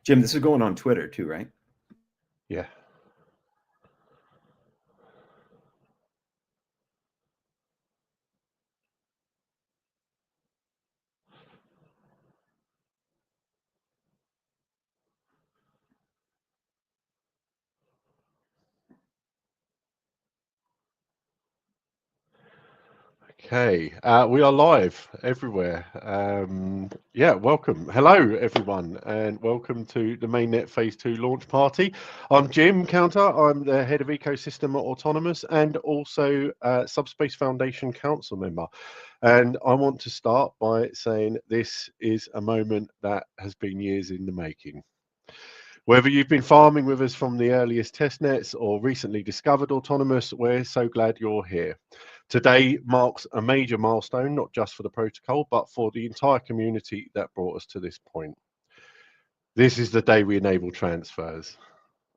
Jim, this is going on Twitter too, right? Yeah. Okay, we are live everywhere. Yeah, welcome. Hello, everyone, and welcome to the Mainnet Phase-2 Launch Party. I'm Jim Counter. I'm the head of ecosystem at Autonomys and also Subspace Foundation council member. And I want to start by saying this is a moment that has been years in the making. Whether you've been farming with us from the earliest testnets or recently discovered Autonomous, we're so glad you're here. Today marks a major milestone, not just for the protocol, but for the entire community that brought us to this point. This is the day we enable transfers,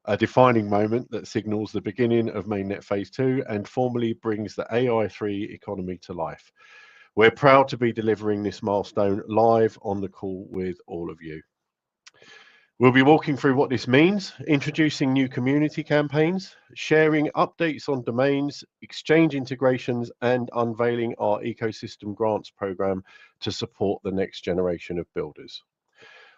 a defining moment that signals the beginning of Mainnet Phase 2 and formally brings the AI3 economy to life. We're proud to be delivering this milestone live on the call with all of you. We'll be walking through what this means, introducing new community campaigns, sharing updates on domains, exchange integrations, and unveiling our ecosystem grants program to support the next generation of builders.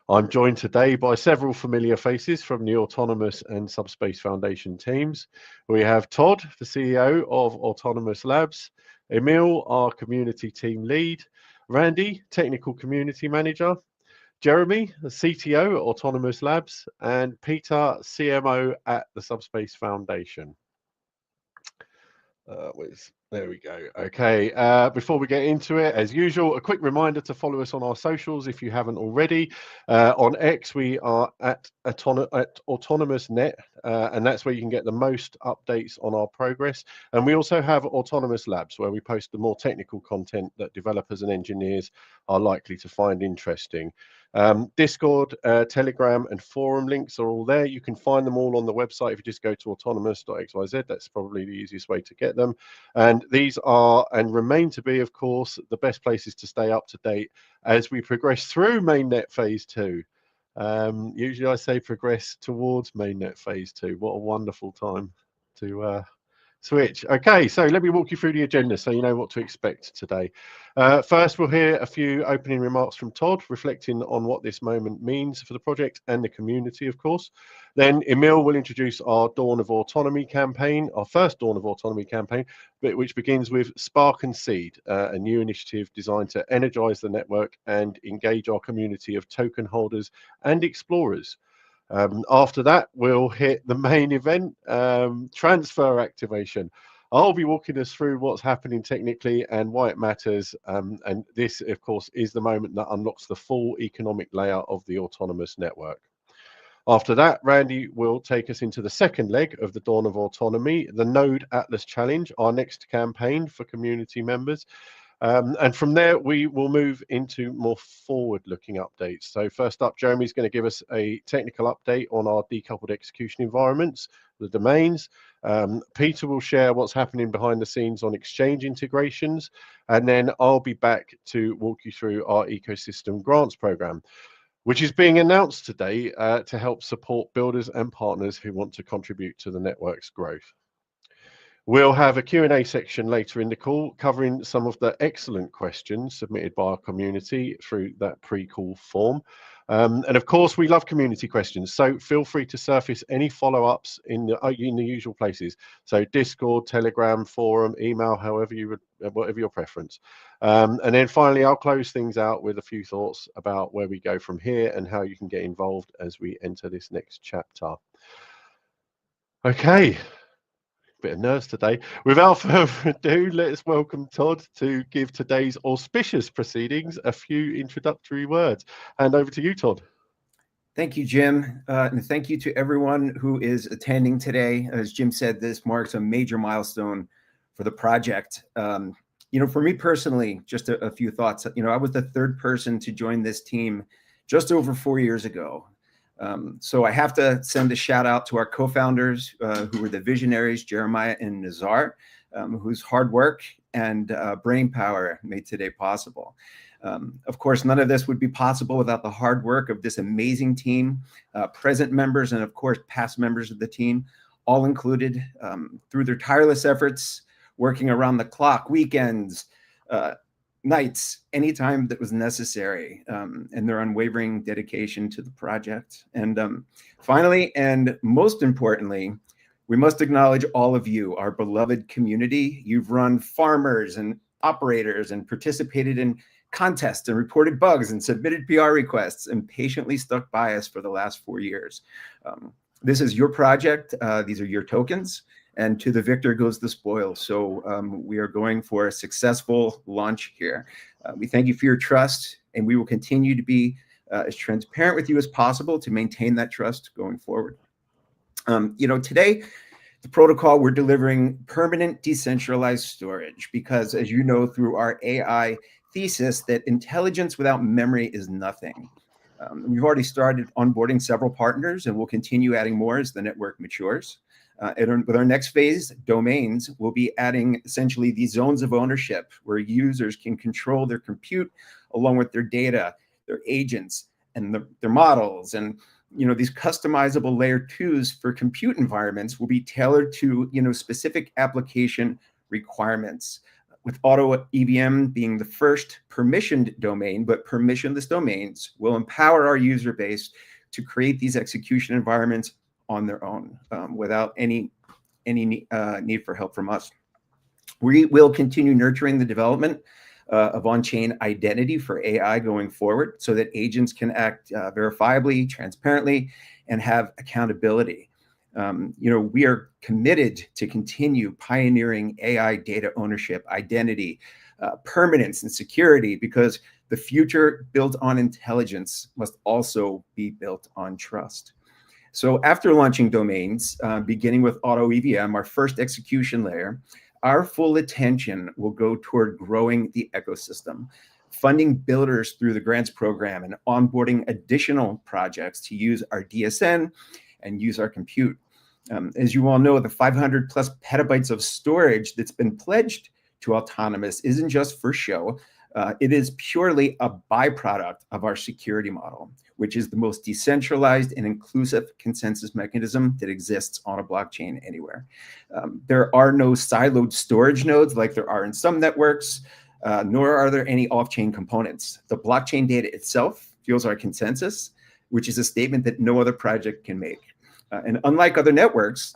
I'm joined today by several familiar faces from the Autonomous and Subspace Foundation teams. We have Todd, the CEO of Autonomys Labs, Emil, our community team lead, Randy, technical community manager, Jeremy, the CTO at Autonomys Labs, and Peter, CMO at the Subspace Foundation. There we go. Okay, before we get into it, as usual, a quick reminder to follow us on our socials if you haven't already. On X, we are at Autonomys Net, and that's where you can get the most updates on our progress. And we also have Autonomys Labs, where we post the more technical content that developers and engineers are likely to find interesting. Discord, Telegram, and forum links are all there. You can find them all on the website if you just go to autonomous.xyz. That's probably the easiest way to get them. And these are and remain to be, of course, the best places to stay up to date as we progress through Mainnet Phase 2. Usually I say progress towards Mainnet Phase 2. What a wonderful time to switch. Okay, so let me walk you through the agenda so you know what to expect today. First, we'll hear a few opening remarks from Todd, reflecting on what this moment means for the project and the community, of course. Then Emil will introduce our Dawn of Autonomy campaign, our first Dawn of Autonomy campaign, which begins with Spark and Seed, a new initiative designed to energize the network and engage our community of token holders and explorers. After that, we'll hit the main event, transfer activation. I'll be walking us through what's happening technically and why it matters. And this, of course, is the moment that unlocks the full economic layer of the Autonomys network. After that, Randy will take us into the second leg of the Dawn of Autonomy, the Node Atlas Challenge, our next campaign for community members. And from there, we will move into more forward-looking updates. So first up, Jeremy's going to give us a technical update on our decoupled execution environments, the domains. Peter will share what's happening behind the scenes on exchange integrations. And then I'll be back to walk you through our ecosystem grants program, which is being announced today to help support builders and partners who want to contribute to the network's growth. We'll have a Q&A section later in the call covering some of the excellent questions submitted by our community through that pre-call form. And of course, we love community questions, so feel free to surface any follow-ups in the usual places. So Discord, Telegram, forum, email, however you would, whatever your preference. And then finally, I'll close things out with a few thoughts about where we go from here and how you can get involved as we enter this next chapter. Okay. Bit of nerves today. Without further ado, let's welcome Todd to give today's auspicious proceedings a few introductory words. Hand over to you, Todd. Thank you, Jim. And thank you to everyone who is attending today. As Jim said, this marks a major milestone for the project. For me personally, just a few thoughts. I was the third person to join this team just over 4 years ago. So I have to send a shout out to our co-founders who were the visionaries, Jeremiah and Nazar, whose hard work and brain power made today possible. Of course, none of this would be possible without the hard work of this amazing team, present members, and of course, past members of the team, all included through their tireless efforts, working around the clock, weekends, nights, anytime that was necessary, and their unwavering dedication to the project. And finally, and most importantly, we must acknowledge all of you, our beloved community. You've run farmers and operators and participated in contests and reported bugs and submitted PR requests and patiently stuck by us for the last 4 years. This is your project. These are your tokens, and to the victor goes the spoil. So we are going for a successful launch here. We thank you for your trust, and we will continue to be as transparent with you as possible to maintain that trust going forward. Today, the protocol, we're delivering permanent decentralized storage because, as you know, through our AI thesis, that intelligence without memory is nothing. We've already started onboarding several partners, and we'll continue adding more as the network matures. With our next phase, domains, we'll be adding essentially these zones of ownership where users can control their compute along with their data, their agents, and their models. And these customizable layer 2s for compute environments will be tailored to specific application requirements, with auto EVM being the first permissioned domain, but permissionless domains will empower our user base to create these execution environments on their own without any need for help from us. We will continue nurturing the development of on-chain identity for AI going forward so that agents can act verifiably, transparently, and have accountability. We are committed to continue pioneering AI data ownership, identity, permanence, and security, because the future built on intelligence must also be built on trust. So after launching domains, beginning with Auto EVM, our first execution layer, our full attention will go toward growing the ecosystem, funding builders through the grants program, and onboarding additional projects to use our DSN and use our compute. As you all know, the 500 plus petabytes of storage that's been pledged to Autonomys isn't just for show. It is purely a byproduct of our security model, which is the most decentralized and inclusive consensus mechanism that exists on a blockchain anywhere. There are no siloed storage nodes like there are in some networks, nor are there any off-chain components. The blockchain data itself fuels our consensus, which is a statement that no other project can make. And unlike other networks,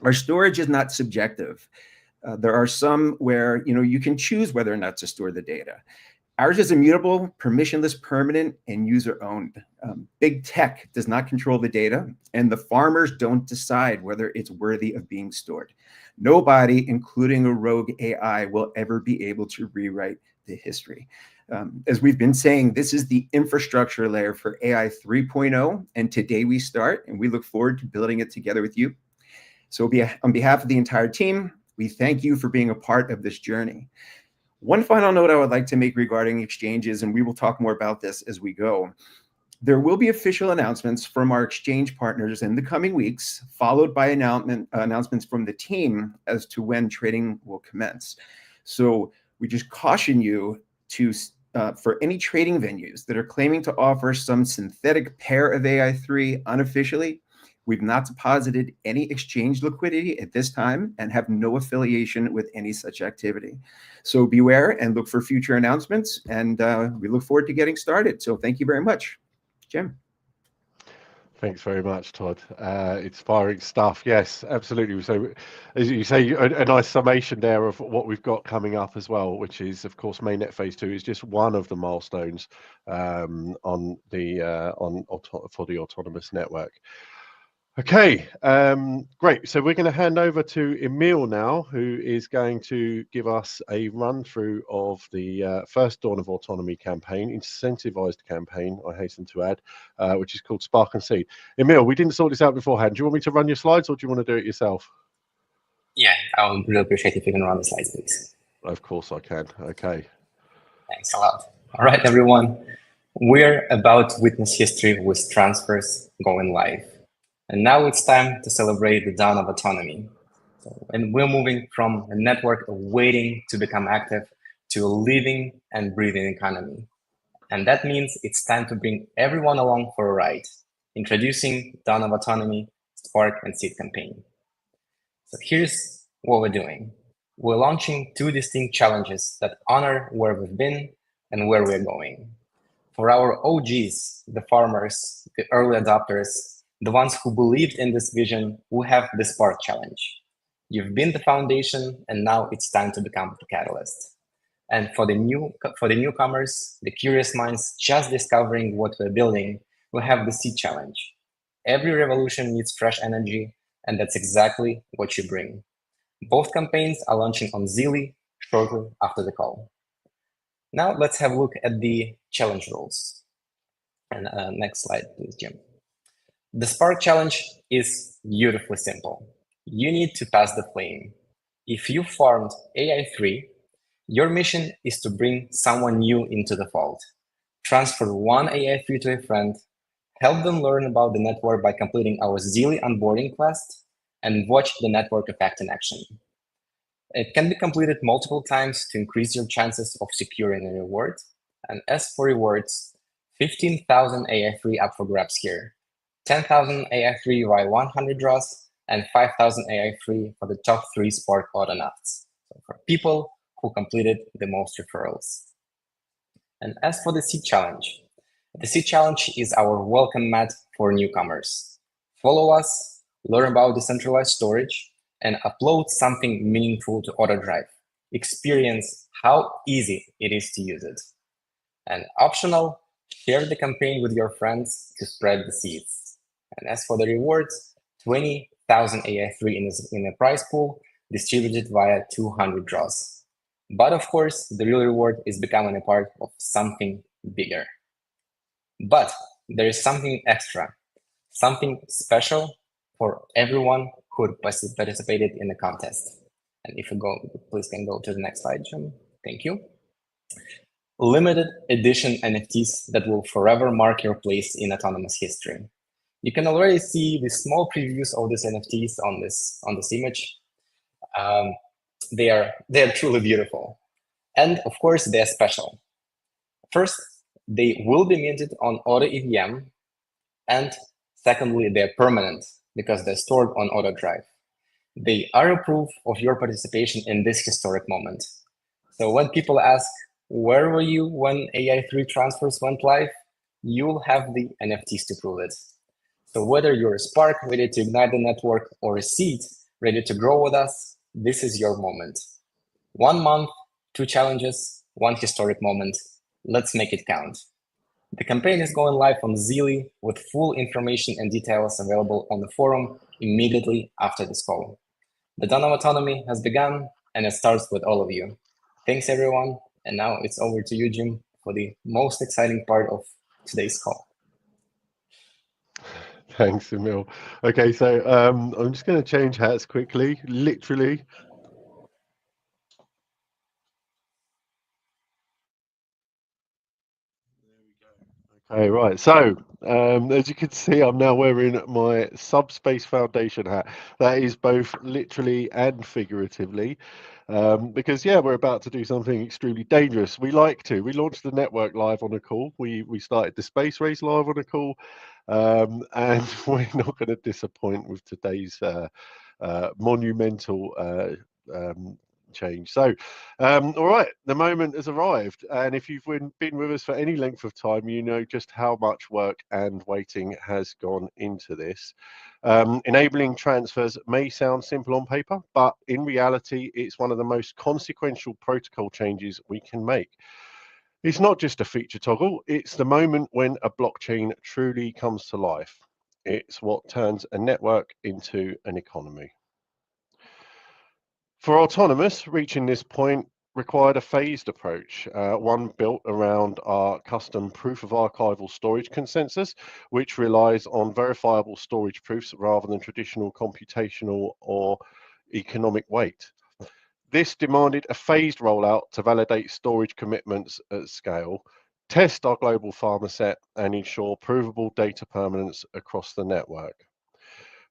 our storage is not subjective. There are some where you can choose whether or not to store the data. Ours is immutable, permissionless, permanent, and user-owned. Big tech does not control the data, and the farmers don't decide whether it's worthy of being stored. Nobody, including a rogue AI, will ever be able to rewrite the history. As we've been saying, this is the infrastructure layer for AI 3.0, and today we start, and we look forward to building it together with you. So on behalf of the entire team, we thank you for being a part of this journey. One final note I would like to make regarding exchanges, and we will talk more about this as we go. There will be official announcements from our exchange partners in the coming weeks, followed by announcements from the team as to when trading will commence. So we just caution you to for any trading venues that are claiming to offer some synthetic pair of AI3 unofficially, we've not deposited any exchange liquidity at this time and have no affiliation with any such activity. So beware and look for future announcements, and we look forward to getting started. So thank you very much. Jim. Thanks very much, Todd. Inspiring stuff. Yes, absolutely. So, as you say, a nice summation there of what we've got coming up as well, which is, of course, Mainnet Phase-2 is just one of the milestones for the Autonomys Network. Okay, great. So we're going to hand over to Emil now, who is going to give us a run through of the first Dawn of Autonomy campaign, incentivized campaign, I hasten to add, which is called Spark and Seed. Emil, we didn't sort this out beforehand. Do you want me to run your slides, or do you want to do it yourself? Yeah, I would really appreciate if you can run the slides, please. Of course I can. Okay. Thanks a lot. All right, everyone. We're about to witness history with transfers going live. And now it's time to celebrate the dawn of autonomy. And we're moving from a network of waiting to become active to a living and breathing economy. And that means it's time to bring everyone along for a ride. Introducing Dawn of Autonomy, Spark and Seed campaign. So here's what we're doing. We're launching 2 distinct challenges that honor where we've been and where we're going. For our OGs, the farmers, the early adopters, the ones who believed in this vision, we have the Spark Challenge. You've been the foundation, and now it's time to become the catalyst. And for the newcomers, the curious minds just discovering what we're building, we have the Seed Challenge. Every revolution needs fresh energy, and that's exactly what you bring. Both campaigns are launching on Zealy shortly after the call. Now let's have a look at the challenge rules. And next slide, please, Jim. The Spark Challenge is beautifully simple. You need to pass the flame. If you farmed AI3, your mission is to bring someone new into the fold. Transfer one AI3 to a friend, help them learn about the network by completing our Zealy onboarding quest, and watch the network effect in action. It can be completed multiple times to increase your chances of securing a reward. And as for rewards, 15,000 AI3 up for grabs here, 10,000 AI3 via 100 draws, and 5,000 AI3 for the top 3 Spark Autonauts, so for people who completed the most referrals. And as for the Seed Challenge is our welcome mat for newcomers. Follow us, learn about decentralized storage, and upload something meaningful to AutoDrive. Experience how easy it is to use it. And optional, share the campaign with your friends to spread the seeds. And as for the rewards, 20,000 AI3 in a prize pool distributed via 200 draws. But of course, the real reward is becoming a part of something bigger. But there is something extra, something special for everyone who participated in the contest. And if you go, please can go to the next slide, Jim. Thank you. Limited edition NFTs that will forever mark your place in Autonomous history. You can already see the small previews of these NFTs on this image. They are truly beautiful, and of course they are special. First, they will be minted on Auto EVM, and secondly, they're permanent because they're stored on AutoDrive. They are a proof of your participation in this historic moment. So when people ask, where were you when AI3 transfers went live? You'll have the NFTs to prove it. So whether you're a Spark ready to ignite the network or a Seed ready to grow with us, this is your moment. 1 month, 2 challenges, 1 historic moment. Let's make it count. The campaign is going live on Zealy with full information and details available on the forum immediately after this call. The Dawn of Autonomy has begun, and it starts with all of you. Thanks, everyone. And now it's over to you, Jim, for the most exciting part of today's call. Thanks, Emil. Okay, so I'm just going to change hats quickly, literally. Okay, right. So, as you can see, I'm now wearing my Subspace Foundation hat. That is both literally and figuratively, because yeah, we're about to do something extremely dangerous. We launched the network live on a call. We started the space race live on a call, and we're not going to disappoint with today's monumental change. So all right, the moment has arrived, and if you've been with us for any length of time, you know just how much work and waiting has gone into this. Enabling transfers may sound simple on paper, but in reality it's one of the most consequential protocol changes we can make. It's not just a feature toggle, it's the moment when a blockchain truly comes to life. It's what turns a network into an economy. For Autonomous, reaching this point required a phased approach, one built around our custom proof of archival storage consensus, which relies on verifiable storage proofs rather than traditional computational or economic weight. This demanded a phased rollout to validate storage commitments at scale, test our global farmer set, and ensure provable data permanence across the network.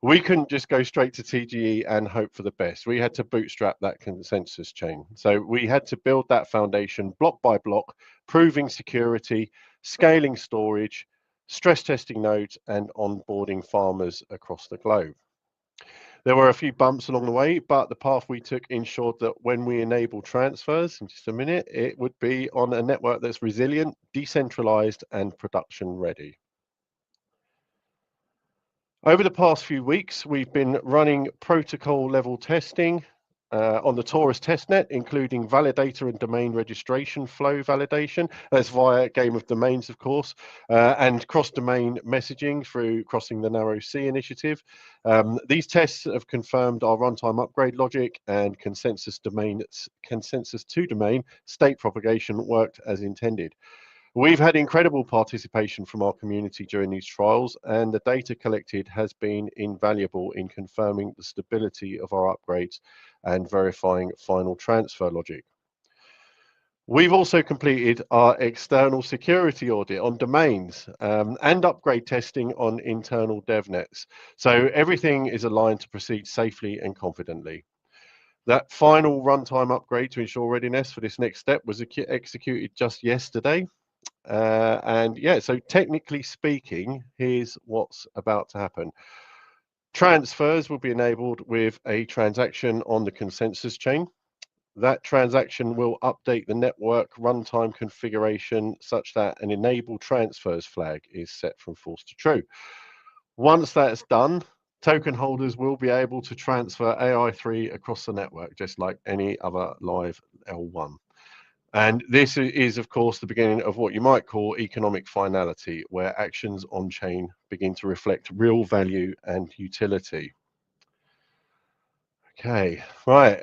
We couldn't just go straight to TGE and hope for the best. We had to bootstrap that consensus chain. So we had to build that foundation block by block, proving security, scaling storage, stress testing nodes, and onboarding farmers across the globe. There were a few bumps along the way, but the path we took ensured that when we enable transfers, in just a minute, it would be on a network that's resilient, decentralized, and production ready. Over the past few weeks, we've been running protocol level testing on the Taurus testnet, including validator and domain registration flow validation. That's via Game of Domains, of course, and cross-domain messaging through Crossing the Narrow Sea initiative. These tests have confirmed our runtime upgrade logic and consensus to domain state propagation worked as intended. We've had incredible participation from our community during these trials, and the data collected has been invaluable in confirming the stability of our upgrades and verifying final transfer logic. We've also completed our external security audit on domains and upgrade testing on internal DevNets. So everything is aligned to proceed safely and confidently. That final runtime upgrade to ensure readiness for this next step was executed just yesterday. And yeah, so technically speaking, here's what's about to happen. Transfers will be enabled with a transaction on the consensus chain. That transaction will update the network runtime configuration such that an enable transfers flag is set from false to true. Once that's done, token holders will be able to transfer AI3 across the network, just like any other live L1. And this is, of course, the beginning of what you might call economic finality, where actions on chain begin to reflect real value and utility. Okay, right.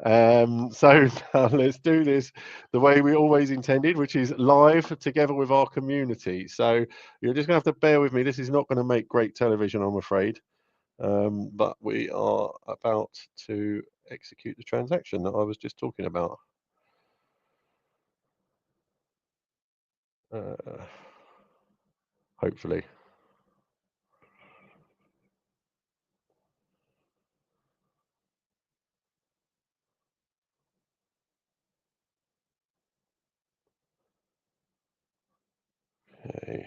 So now let's do this the way we always intended, which is live together with our community. So you're just going to have to bear with me. This is not going to make great television, I'm afraid. But we are about to execute the transaction that I was just talking about. Hopefully. Okay.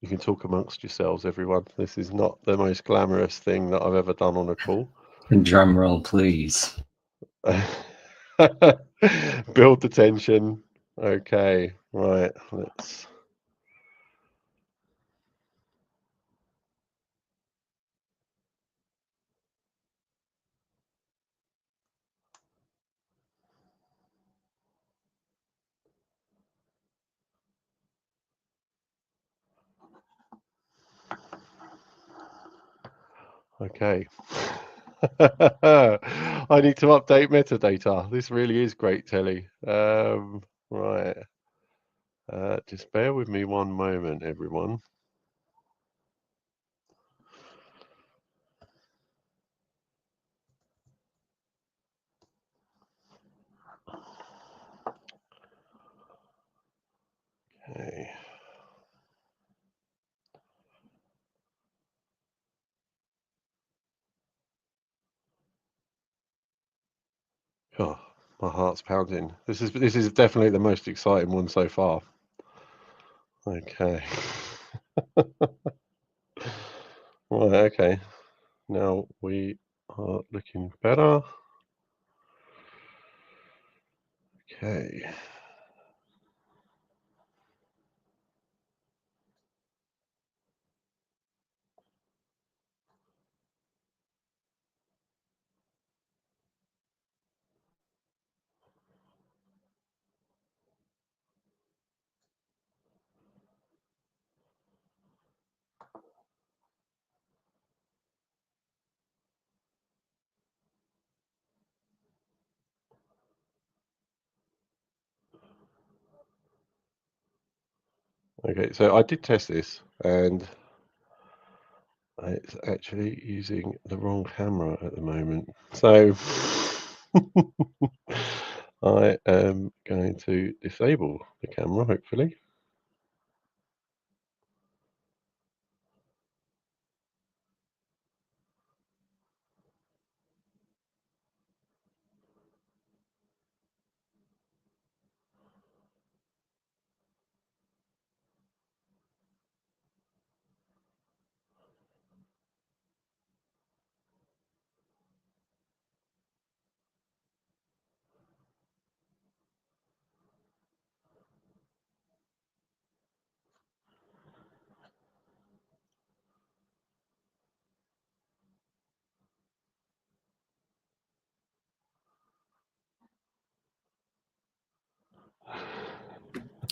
You can talk amongst yourselves, everyone. This is not the most glamorous thing that I've ever done on a call. Drum roll, please. Build the tension. Okay, right, let's... Okay. I need to update metadata. This really is great telly. Right. Just bear with me one moment, everyone. Okay. Oh, my heart's pounding. This is definitely the most exciting one so far. Okay. Right, okay. Now we are looking better. Okay. Okay, so I did test this, and it's actually using the wrong camera at the moment. So I am going to disable the camera, hopefully.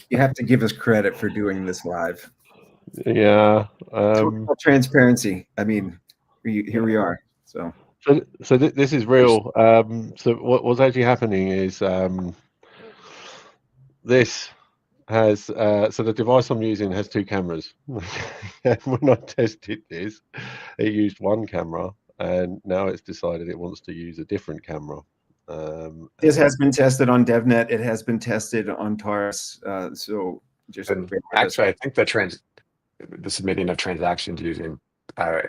You have to give us credit for doing this live. Yeah. Total transparency. I mean, here we are. So this is real. So what's actually happening is this has so the device I'm using has 2 cameras. And when I tested this, it used 1 camera, and now it's decided it wants to use a different camera. This has been tested on DevNet. It has been tested on TARS. So just actually, I think the submitting of transactions using, I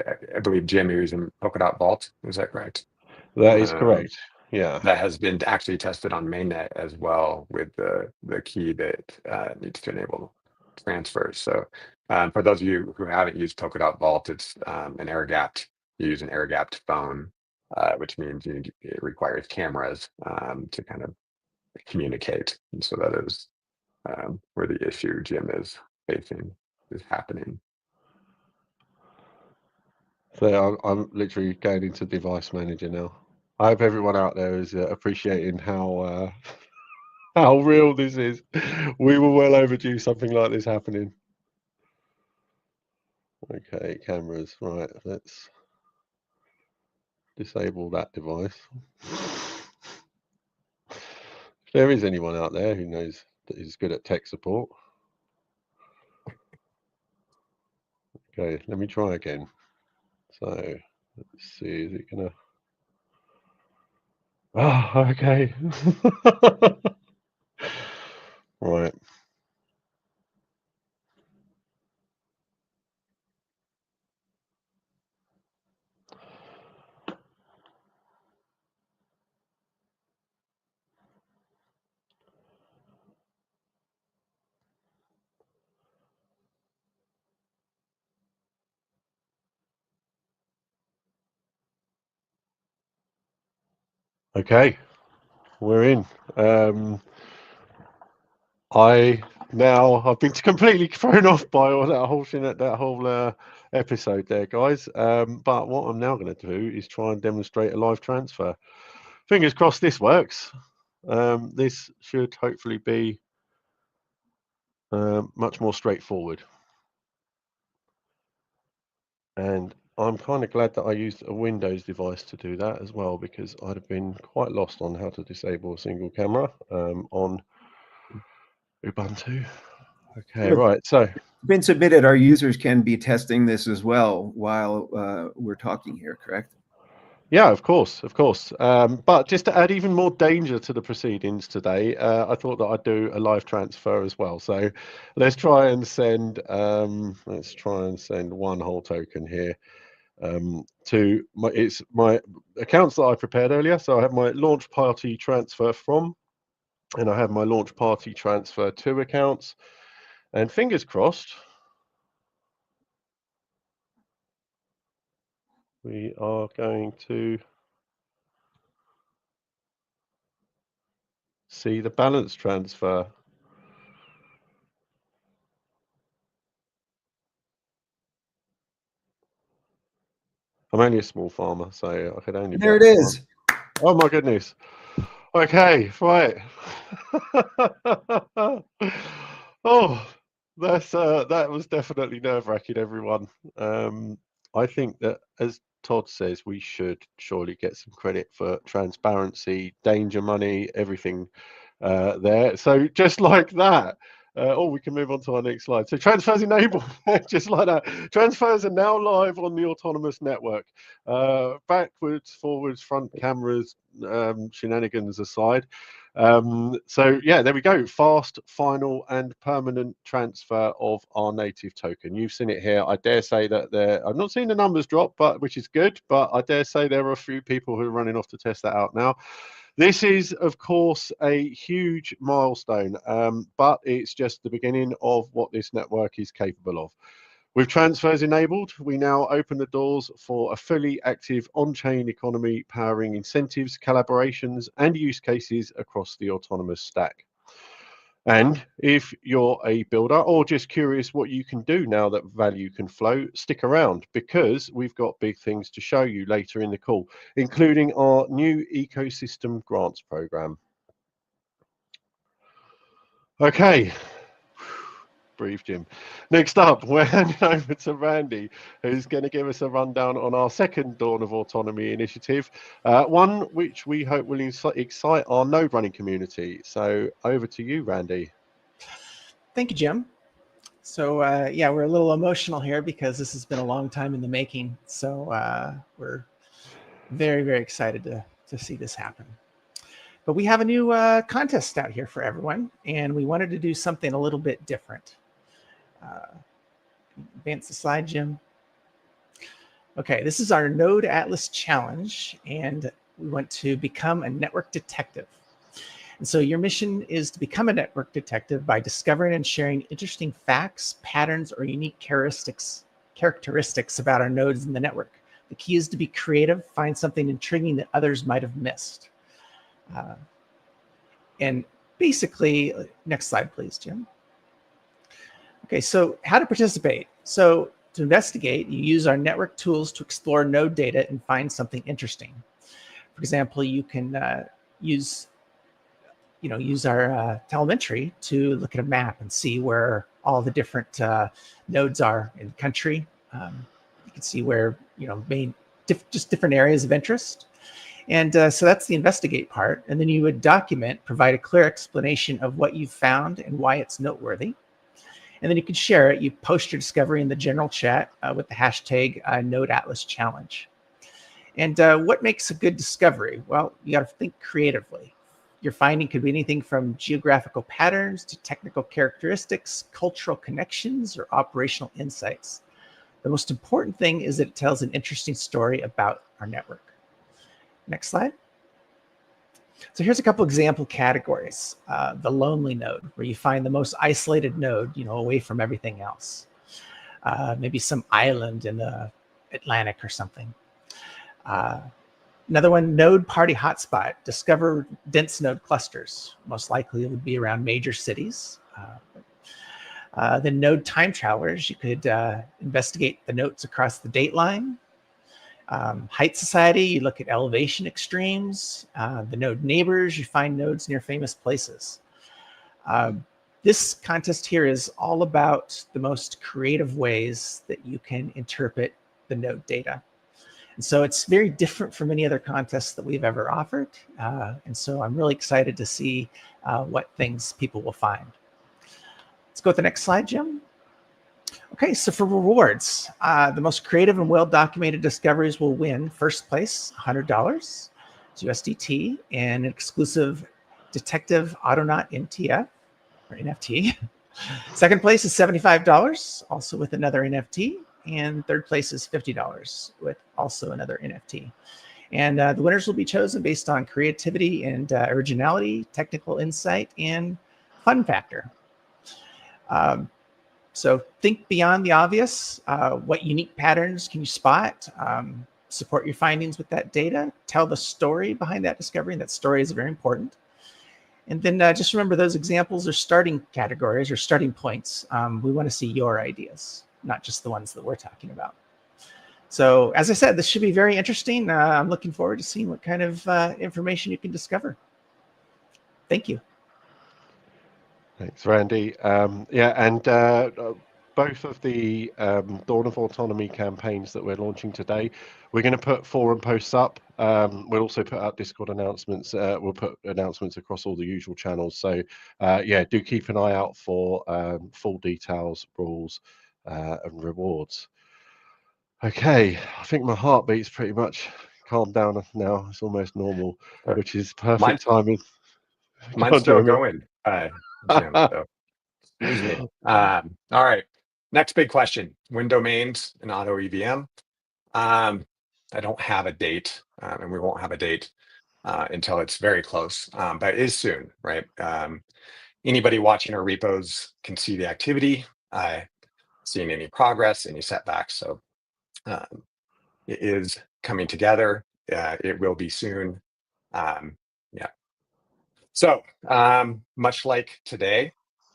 believe, Jim, you're using Polkadot Vault. Is that correct? That is correct. Yeah. That has been actually tested on Mainnet as well with the key that needs to enable transfers. So for those of you who haven't used Polkadot Vault, it's an air-gapped. You use an air-gapped phone, which means it requires cameras to kind of communicate. And so that is where the issue Jim is facing is happening. So I'm literally going into device manager now. I hope everyone out there is appreciating how real this is. We were well overdue something like this happening. Okay, cameras. Right, let's disable that device. If there is anyone out there who knows that is good at tech support. Okay, let me try again. So let's see, is it gonna? Oh, okay. Right. Okay, we're in. I've been completely thrown off by all that whole episode there, guys. But what I'm now going to do is try and demonstrate a live transfer. Fingers crossed this works. This should hopefully be much more straightforward. And I'm kind of glad that I used a Windows device to do that as well, because I'd have been quite lost on how to disable a single camera on Ubuntu. Okay, right. So been submitted. Our users can be testing this as well while we're talking here, correct? yeah, of course. But just to add even more danger to the proceedings today, I thought that I'd do a live transfer as well. So let's try and send one whole token here to my accounts that I prepared earlier. So I have my launch party transfer from, and I have my launch party transfer to accounts. And fingers crossed, we are going to see the balance transfer. I'm only a small farmer, so I could only. There it is. Oh my goodness. Okay, right. Oh, that was definitely nerve-wracking, everyone. I think that, as Todd says, we should surely get some credit for transparency, danger money, everything there. So just like that, We can move on to our next slide. So transfers enabled, just like that. Transfers are now live on the Autonomys Network. Backwards, forwards, front cameras, shenanigans aside. So yeah, there we go. Fast, final, and permanent transfer of our native token. You've seen it here. I dare say that I've not seen the numbers drop, which is good, but I dare say there are a few people who are running off to test that out now. This is, of course, a huge milestone, but it's just the beginning of what this network is capable of. With transfers enabled, we now open the doors for a fully active on-chain economy powering incentives, collaborations, and use cases across the Autonomys stack. And if you're a builder or just curious what you can do now that value can flow, stick around because we've got big things to show you later in the call, including our new ecosystem grants program. Okay. Breathe, Jim. Next up, we're handing over to Randy, who's going to give us a rundown on our second Dawn of Autonomy initiative, one which we hope will excite our node running community. So over to you, Randy. Thank you, Jim. So yeah, we're a little emotional here because this has been a long time in the making. So we're very, very excited to see this happen. But we have a new contest out here for everyone, and we wanted to do something a little bit different. Advance the slide, Jim. Okay, this is our Node Atlas Challenge, and we want to become a network detective. And so your mission is to become a network detective by discovering and sharing interesting facts, patterns, or unique characteristics about our nodes in the network. The key is to be creative, find something intriguing that others might have missed. And basically, next slide, please, Jim. Okay, so how to participate. So to investigate, you use our network tools to explore node data and find something interesting. For example, you can use our telemetry to look at a map and see where all the different nodes are in the country. You can see where, just different areas of interest. And so that's the investigate part. And then you would document, provide a clear explanation of what you've found and why it's noteworthy. And then you can share it. You post your discovery in the general chat with the hashtag Node Atlas Challenge. And what makes a good discovery? Well, you got to think creatively. Your finding could be anything from geographical patterns to technical characteristics, cultural connections, or operational insights. The most important thing is that it tells an interesting story about our network. Next slide. So here's a couple example categories. The lonely node, where you find the most isolated node, away from everything else. Maybe some island in the Atlantic or something. Another one, node party hotspot. Discover dense node clusters. Most likely it would be around major cities. Then node time travelers. You could investigate the nodes across the dateline. Height society, you look at elevation extremes. The node neighbors, you find nodes near famous places. This contest here is all about the most creative ways that you can interpret the node data. And so it's very different from any other contests that we've ever offered. And so I'm really excited to see what things people will find. Let's go with the next slide, Jim. Okay, so for rewards, the most creative and well-documented discoveries will win. First place, $100, it's USDT, and an exclusive Detective Autonaut NTF, or NFT. Second place is $75, also with another NFT. And third place is $50 with also another NFT. And the winners will be chosen based on creativity and originality, technical insight, and fun factor. So think beyond the obvious. What unique patterns can you spot? Support your findings with that data. Tell the story behind that discovery. And that story is very important. And then just remember those examples are starting categories or starting points. We want to see your ideas, not just the ones that we're talking about. So as I said, this should be very interesting. I'm looking forward to seeing what kind of information you can discover. Thank you. Thanks, Randy. Yeah, and both of the Dawn of Autonomy campaigns that we're launching today. We're going to put forum posts up. We'll also put out Discord announcements. We'll put announcements across all the usual channels. So yeah, do keep an eye out for full details, rules, and rewards. Okay, I think my heartbeat's pretty much calmed down now. It's almost normal, which is perfect timing. Mine's still going, Jim. So, excuse me. All right. Next big question: when domains and auto EVM. I don't have a date, and we won't have a date until it's very close, but it is soon, right? Anybody watching our repos can see the activity, seeing any progress, any setbacks. So it is coming together. It will be soon. Yeah. So much like today,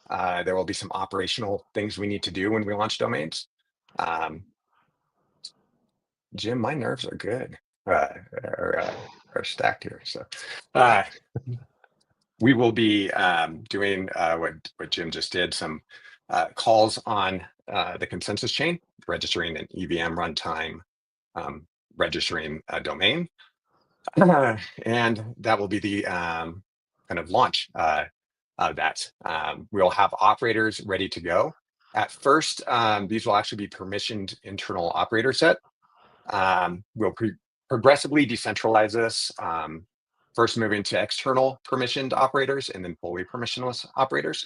there will be some operational things we need to do when we launch domains. Jim, my nerves are good, are stacked here. So we will be doing what Jim just did, some calls on the consensus chain, registering an EVM runtime, registering a domain, and that will be the kind of launch of that. We'll have operators ready to go. At first, these will actually be permissioned internal operator set. We'll progressively decentralize this, first moving to external permissioned operators and then fully permissionless operators.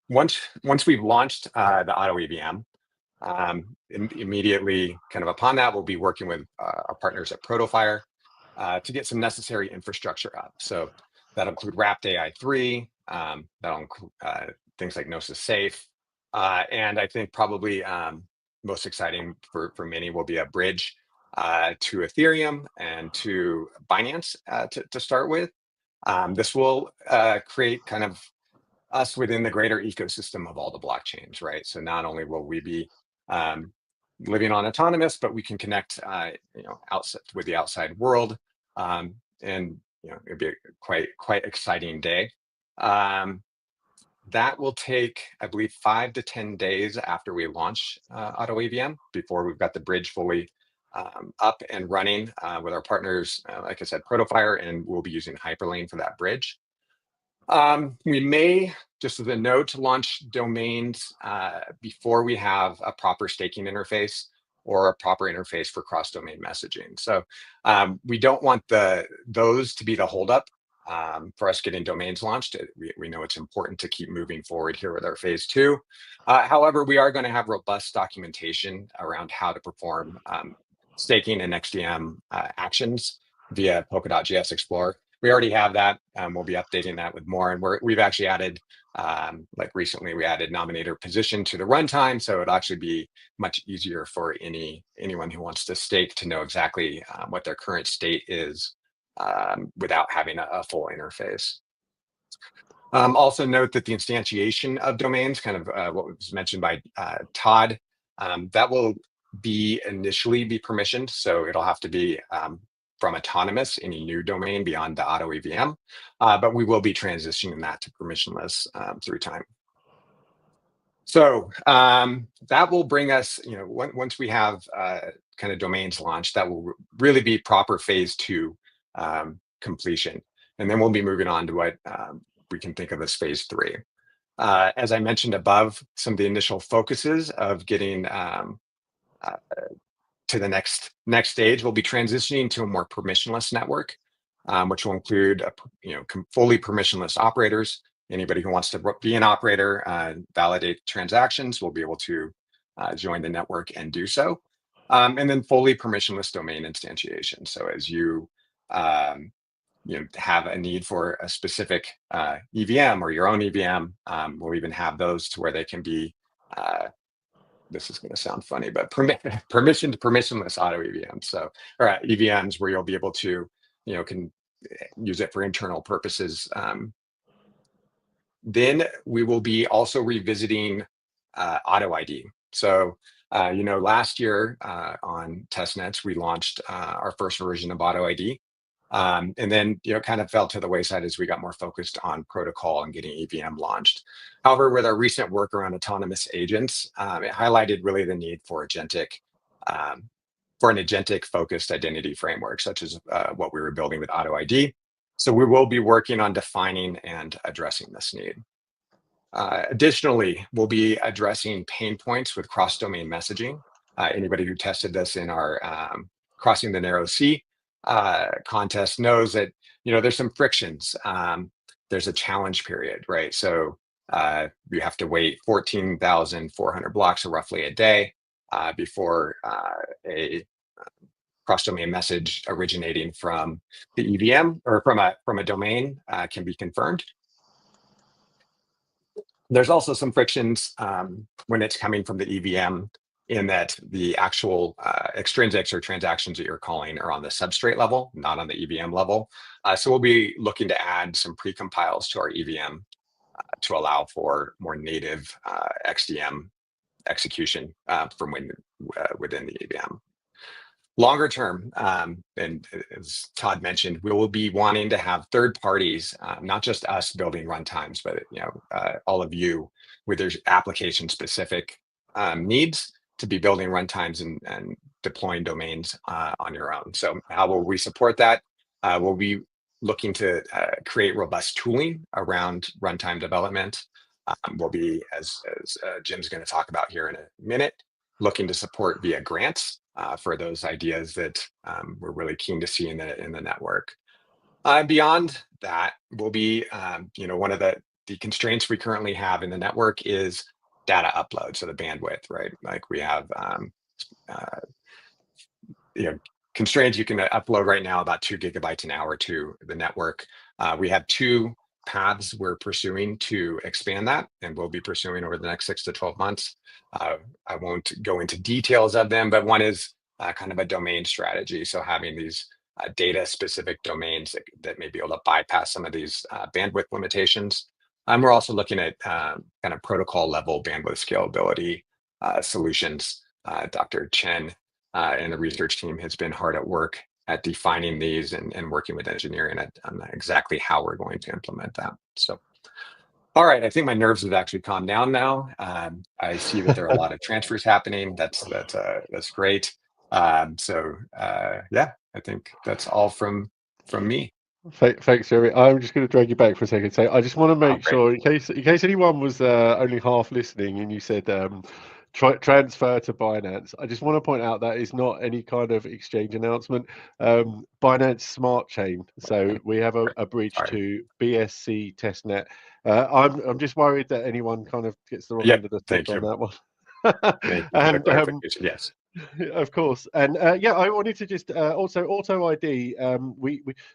Once we've launched the Auto EVM, immediately kind of upon that, we'll be working with our partners at Protofire to get some necessary infrastructure up. So that'll include wrapped AI3, that'll include things like Gnosis Safe, and I think probably most exciting for many will be a bridge to Ethereum and to Binance to start with. This will create kind of us within the greater ecosystem of all the blockchains, right? So not only will we be living on Autonomous, but we can connect, outside with the outside world, and it'd be a quite exciting day. That will take, I believe, 5 to 10 days after we launch Auto EVM before we've got the bridge fully up and running with our partners, like I said, Protofire, and we'll be using Hyperlane for that bridge. We may, just as a note, launch domains before we have a proper staking interface or a proper interface for cross-domain messaging. So we don't want those to be the holdup for us getting domains launched. We know it's important to keep moving forward here with our phase 2. However, we are going to have robust documentation around how to perform staking and XDM actions via Polkadot.js Explorer. We already have that. We'll be updating that with more. And we've actually added, like recently, we added nominator position to the runtime. So it'll actually be much easier for anyone who wants to stake to know exactly what their current state is without having a full interface. Also note that the instantiation of domains, kind of what was mentioned by Todd, that will initially be permissioned. So it'll have to be from Autonomous, any new domain beyond the Auto EVM, but we will be transitioning that to permissionless through time. So that will bring us, once we have kind of domains launched, that will really be proper phase 2 completion. And then we'll be moving on to what we can think of as phase 3. As I mentioned above, some of the initial focuses of getting to the next stage, we'll be transitioning to a more permissionless network, which will include fully permissionless operators. Anybody who wants to be an operator, validate transactions, will be able to join the network and do so. And then fully permissionless domain instantiation. So as you have a need for a specific EVM or your own EVM, we'll even have those to where they can be this is going to sound funny, but permission to permissionless auto EVMs. So, or EVMs where you'll be able to, can use it for internal purposes. Then we will be also revisiting Auto ID. So, last year on testnets, we launched our first version of Auto ID. And then, kind of fell to the wayside as we got more focused on protocol and getting EVM launched. However, with our recent work around autonomous agents, it highlighted really the need for an agentic focused identity framework, such as what we were building with AutoID. So we will be working on defining and addressing this need. Additionally, we'll be addressing pain points with cross-domain messaging. Anybody who tested this in our Crossing the Narrow Sea contest knows that there's some frictions. There's a challenge period, right? So you have to wait 14,400 blocks, or roughly a day, before a cross-domain message originating from the EVM or from a domain can be confirmed. There's also some frictions when it's coming from the EVM, in that the actual extrinsics or transactions that you're calling are on the substrate level, not on the EVM level. So we'll be looking to add some precompiles to our EVM to allow for more native XDM execution from within the EVM. Longer term, and as Todd mentioned, we will be wanting to have third parties, not just us building runtimes, but all of you with their application specific needs to be building runtimes and deploying domains on your own. So how will we support that? We'll be looking to create robust tooling around runtime development. We'll be, as Jim's going to talk about here in a minute, looking to support via grants for those ideas that we're really keen to see in the network. Beyond that, will be one of the constraints we currently have in the network is data upload, so the bandwidth, right? Like we have constraints. You can upload right now about 2 gigabytes an hour to the network. We have 2 paths we're pursuing to expand that, and we'll be pursuing over the next 6 to 12 months. I won't go into details of them, but one is kind of a domain strategy. So having these data specific domains that may be able to bypass some of these bandwidth limitations. We're also looking at kind of protocol level bandwidth scalability solutions. Dr. Chen and the research team has been hard at work at defining these and working with engineering on exactly how we're going to implement that. So, all right, I think my nerves have actually calmed down now. I see that there are a lot of transfers happening. That's great. Yeah, I think that's all from me. Thanks, Jeremy. I'm just going to drag you back for a second. So I just want to make sure, in case anyone was only half listening, and you said transfer to Binance. I just want to point out that is not any kind of exchange announcement. Binance Smart Chain. So we have a bridge to BSC testnet. I'm just worried that anyone kind of gets the wrong end of the stick on that one. And yes. Of course, and yeah, I wanted to just also Auto ID.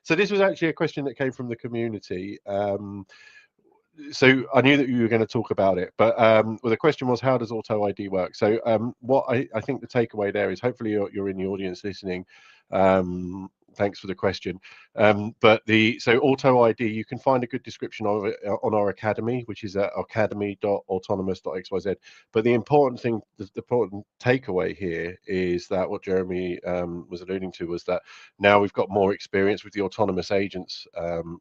So this was actually a question that came from the community. So I knew that you were going to talk about it, but well, the question was, how does Auto ID work? So what I think the takeaway there is, hopefully you're in the audience listening. Thanks for the question. So Auto ID, you can find a good description of it on our academy, which is at academy.autonomous.xyz. But the important thing, the important takeaway here is that what Jeremy was alluding to was that now we've got more experience with the autonomous agents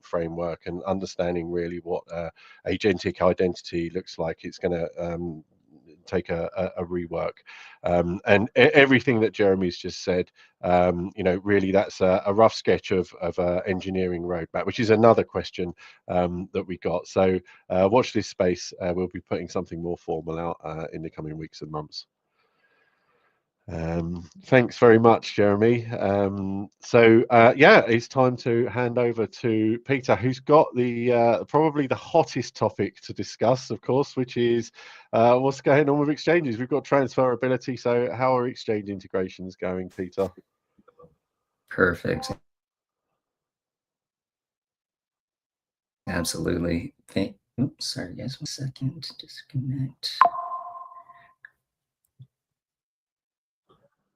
framework and understanding really what agentic identity looks like. It's going to take a rework, and everything that Jeremy's just said, really that's a rough sketch of engineering roadmap, which is another question that we got. So watch this space. We'll be putting something more formal out in the coming weeks and months. Thanks very much, Jeremy. Yeah, it's time to hand over to Peter, who's got the probably the hottest topic to discuss, of course, which is what's going on with exchanges. We've got transferability. So how are exchange integrations going, Peter? Perfect. Absolutely. Oops, sorry guys, 1 second. Disconnect.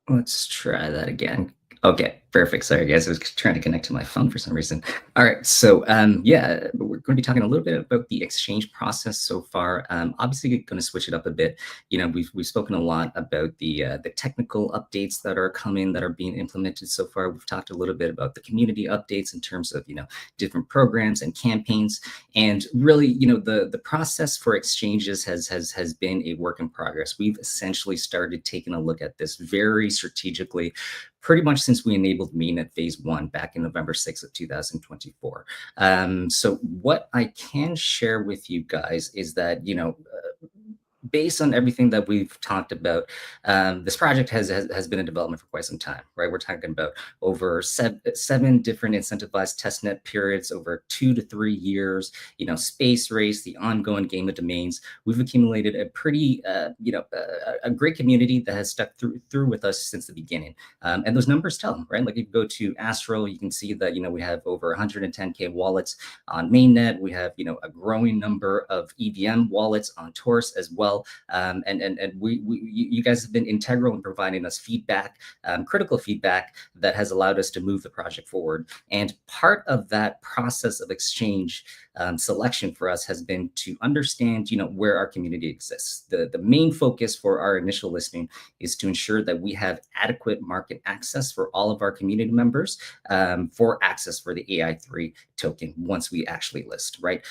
Let's try that again. Okay, perfect. Sorry, guys. I was trying to connect to my phone for some reason. All right, so yeah, we're going to be talking a little bit about the exchange process so far. Obviously, going to switch it up a bit. You know, we've spoken a lot about the technical updates that are coming, that are being implemented so far. We've talked a little bit about the community updates in terms of, you know, different programs and campaigns. And really, you know, the process for exchanges has been a work in progress. We've essentially started taking a look at this very strategically, pretty much since we enabled Mainnet Phase 1 back in November 6th of 2024. So what I can share with you guys is that, you know, based on everything that we've talked about, this project has been in development for quite some time, right? We're talking about over seven different incentivized testnet periods over 2 to 3 years, you know, space race, the ongoing game of domains. We've accumulated a pretty, you know, a great community that has stuck through with us since the beginning. And those numbers tell them, right? Like if you go to Astro, you can see that, you know, we have over 110K wallets on mainnet. We have, you know, a growing number of EVM wallets on Taurus as well. And you guys have been integral in providing us feedback, critical feedback that has allowed us to move the project forward. And part of that process of exchange selection for us has been to understand, you know, where our community exists. The main focus for our initial listing is to ensure that we have adequate market access for all of our community members for access for the AI3 token once we actually list, right?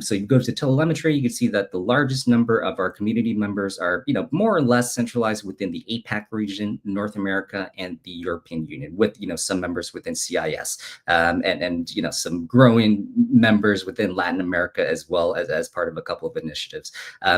So you go to telemetry, you can see that the largest number of our community members are, you know, more or less centralized within the APAC region, North America, and the European Union, with, you know, some members within CIS, and you know, some growing members within Latin America as well, as part of a couple of initiatives.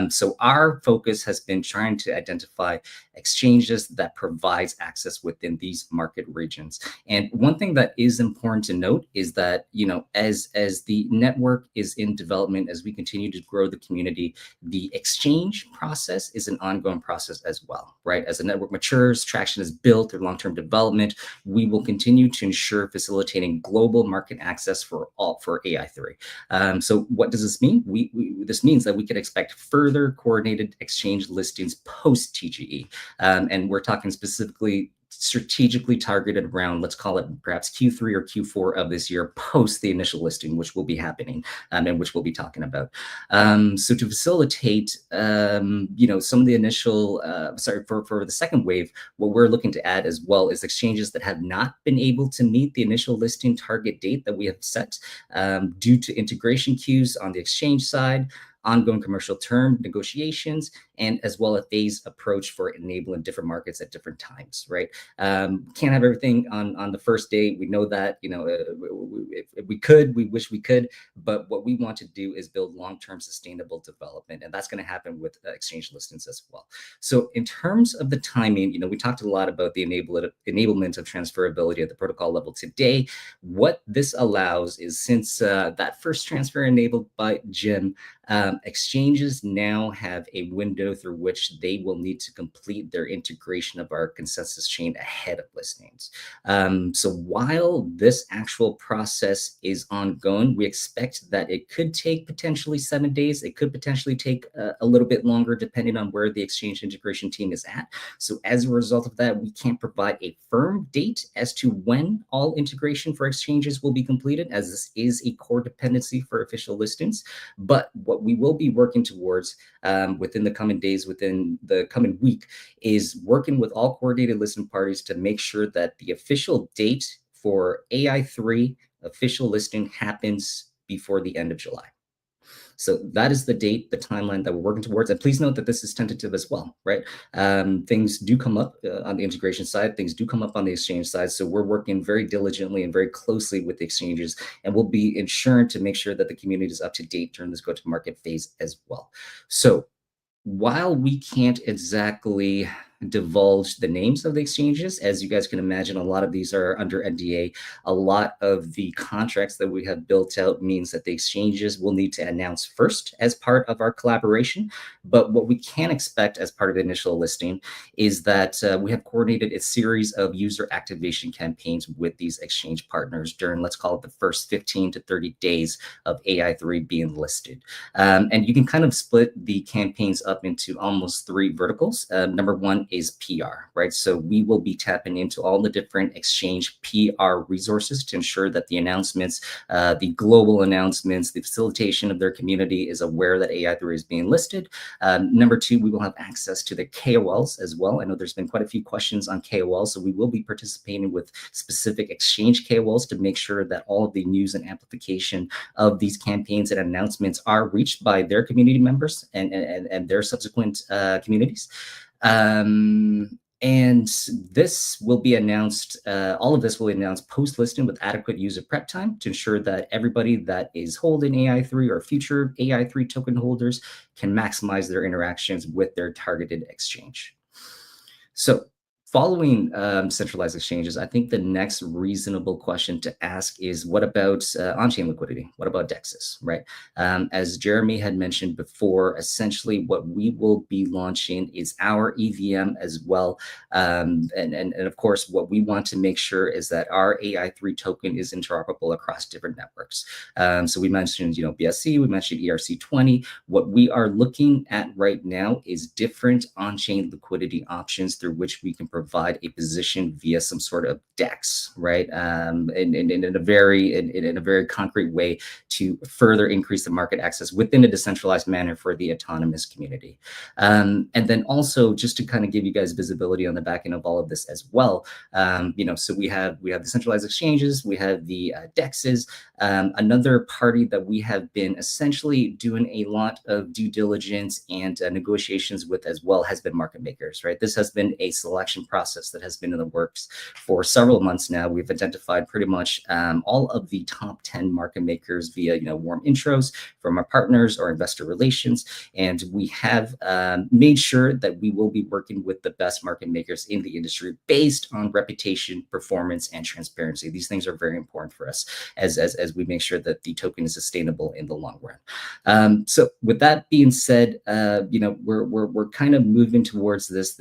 So our focus has been trying to identify exchanges that provides access within these market regions. And one thing that is important to note is that, you know, as the network is in development, as we continue to grow the community, the exchange process is an ongoing process as well, right? As the network matures, traction is built through long-term development, we will continue to ensure facilitating global market access for AI3. So what does this mean? This means that we could expect further coordinated exchange listings post TGE. And we're talking specifically strategically targeted around, let's call it perhaps Q3 or Q4 of this year, post the initial listing, which will be happening, and which we'll be talking about. So to facilitate, you know, some of the initial, for the second wave, what we're looking to add as well is exchanges that have not been able to meet the initial listing target date that we have set due to integration queues on the exchange side, ongoing commercial term negotiations, and as well a phased approach for enabling different markets at different times, right? Can't have everything on the first day. We know that, you know, if we could, we wish we could, but what we want to do is build long-term sustainable development, and that's going to happen with exchange listings as well. So in terms of the timing, you know, we talked a lot about the enablement of transferability at the protocol level today. What this allows is, since that first transfer enabled by Jim, exchanges now have a window through which they will need to complete their integration of our consensus chain ahead of listings. So while this actual process is ongoing, we expect that it could take potentially 7 days. It could potentially take a little bit longer, depending on where the exchange integration team is at. So as a result of that, we can't provide a firm date as to when all integration for exchanges will be completed, as this is a core dependency for official listings. But what we will be working towards within the coming days, within the coming week, is working with all coordinated listing parties to make sure that the official date for AI3 official listing happens before the end of July. So that is the date, the timeline that we're working towards. And please note that this is tentative as well, right? Things do come up on the integration side, things do come up on the exchange side. So we're working very diligently and very closely with the exchanges, and we'll be ensuring to make sure that the community is up to date during this go-to-market phase as well. So while we can't exactly divulge the names of the exchanges, as you guys can imagine, a lot of these are under NDA. A lot of the contracts that we have built out means that the exchanges will need to announce first as part of our collaboration. But what we can expect as part of the initial listing is that we have coordinated a series of user activation campaigns with these exchange partners during, let's call it, the first 15 to 30 days of AI3 being listed. And you can kind of split the campaigns up into almost 3 verticals. Number one is PR, right? So we will be tapping into all the different exchange PR resources to ensure that the announcements, the global announcements, the facilitation of their community is aware that AI3 is being listed. Number two, we will have access to the KOLs as well. I know there's been quite a few questions on KOLs, so we will be participating with specific exchange KOLs to make sure that all of the news and amplification of these campaigns and announcements are reached by their community members and their subsequent communities. And this will be announced, all of this will be announced post-listing with adequate user prep time to ensure that everybody that is holding AI3 or future AI3 token holders can maximize their interactions with their targeted exchange. So following centralized exchanges, I think the next reasonable question to ask is, what about on-chain liquidity? What about DEXs, right? As Jeremy had mentioned before, essentially what we will be launching is our EVM as well. And of course, what we want to make sure is that our AI3 token is interoperable across different networks. So we mentioned, BSC, we mentioned ERC20. What we are looking at right now is different on-chain liquidity options through which we can provide a position via some sort of DEX, right? In a very concrete way to further increase the market access within a decentralized manner for the autonomous community. And then also just to kind of give you guys visibility on the back end of all of this as well, so we have decentralized exchanges, we have the DEXs. Another party that we have been essentially doing a lot of due diligence and negotiations with as well has been market makers, right? This has been a selection process that has been in the works for several months now. We've identified pretty much all of the top 10 market makers via warm intros from our partners or investor relations, and we have made sure that we will be working with the best market makers in the industry based on reputation, performance, and transparency. These things are very important for us as we make sure that the token is sustainable in the long run. So with that being said, we're kind of moving towards this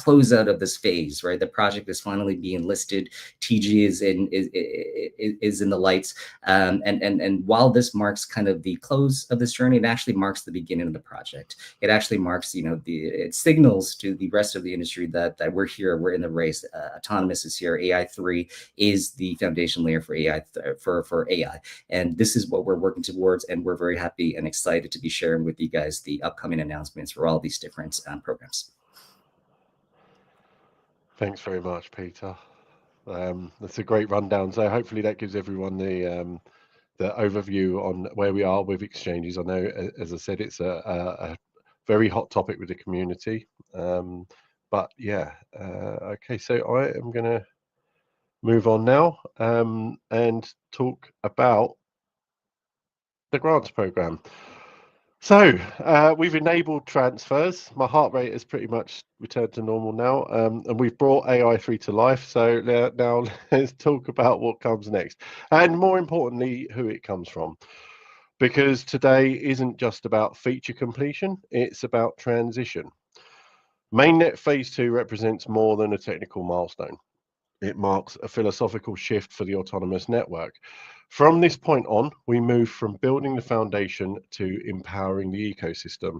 closeout of this phase, right? The project is finally being listed. TG is in the lights, and while this marks kind of the close of this journey, it actually marks the beginning of the project. It actually marks, it signals to the rest of the industry that we're here, we're in the race. Autonomous is here. AI3 is the foundation layer for AI, for AI, and this is what we're working towards. And we're very happy and excited to be sharing with you guys the upcoming announcements for all these different programs. Thanks very much, Peter. That's a great rundown. So hopefully that gives everyone the overview on where we are with exchanges. I know, as I said, it's a very hot topic with the community. But yeah, okay. So I am going to move on now and talk about the grants program. So we've enabled transfers. My heart rate has pretty much returned to normal now, and we've brought AI3 to life. So now let's talk about what comes next, and more importantly, who it comes from. Because today isn't just about feature completion, it's about transition. Mainnet Phase-2 represents more than a technical milestone. It marks a philosophical shift for the Autonomys Network. From this point on, we move from building the foundation to empowering the ecosystem.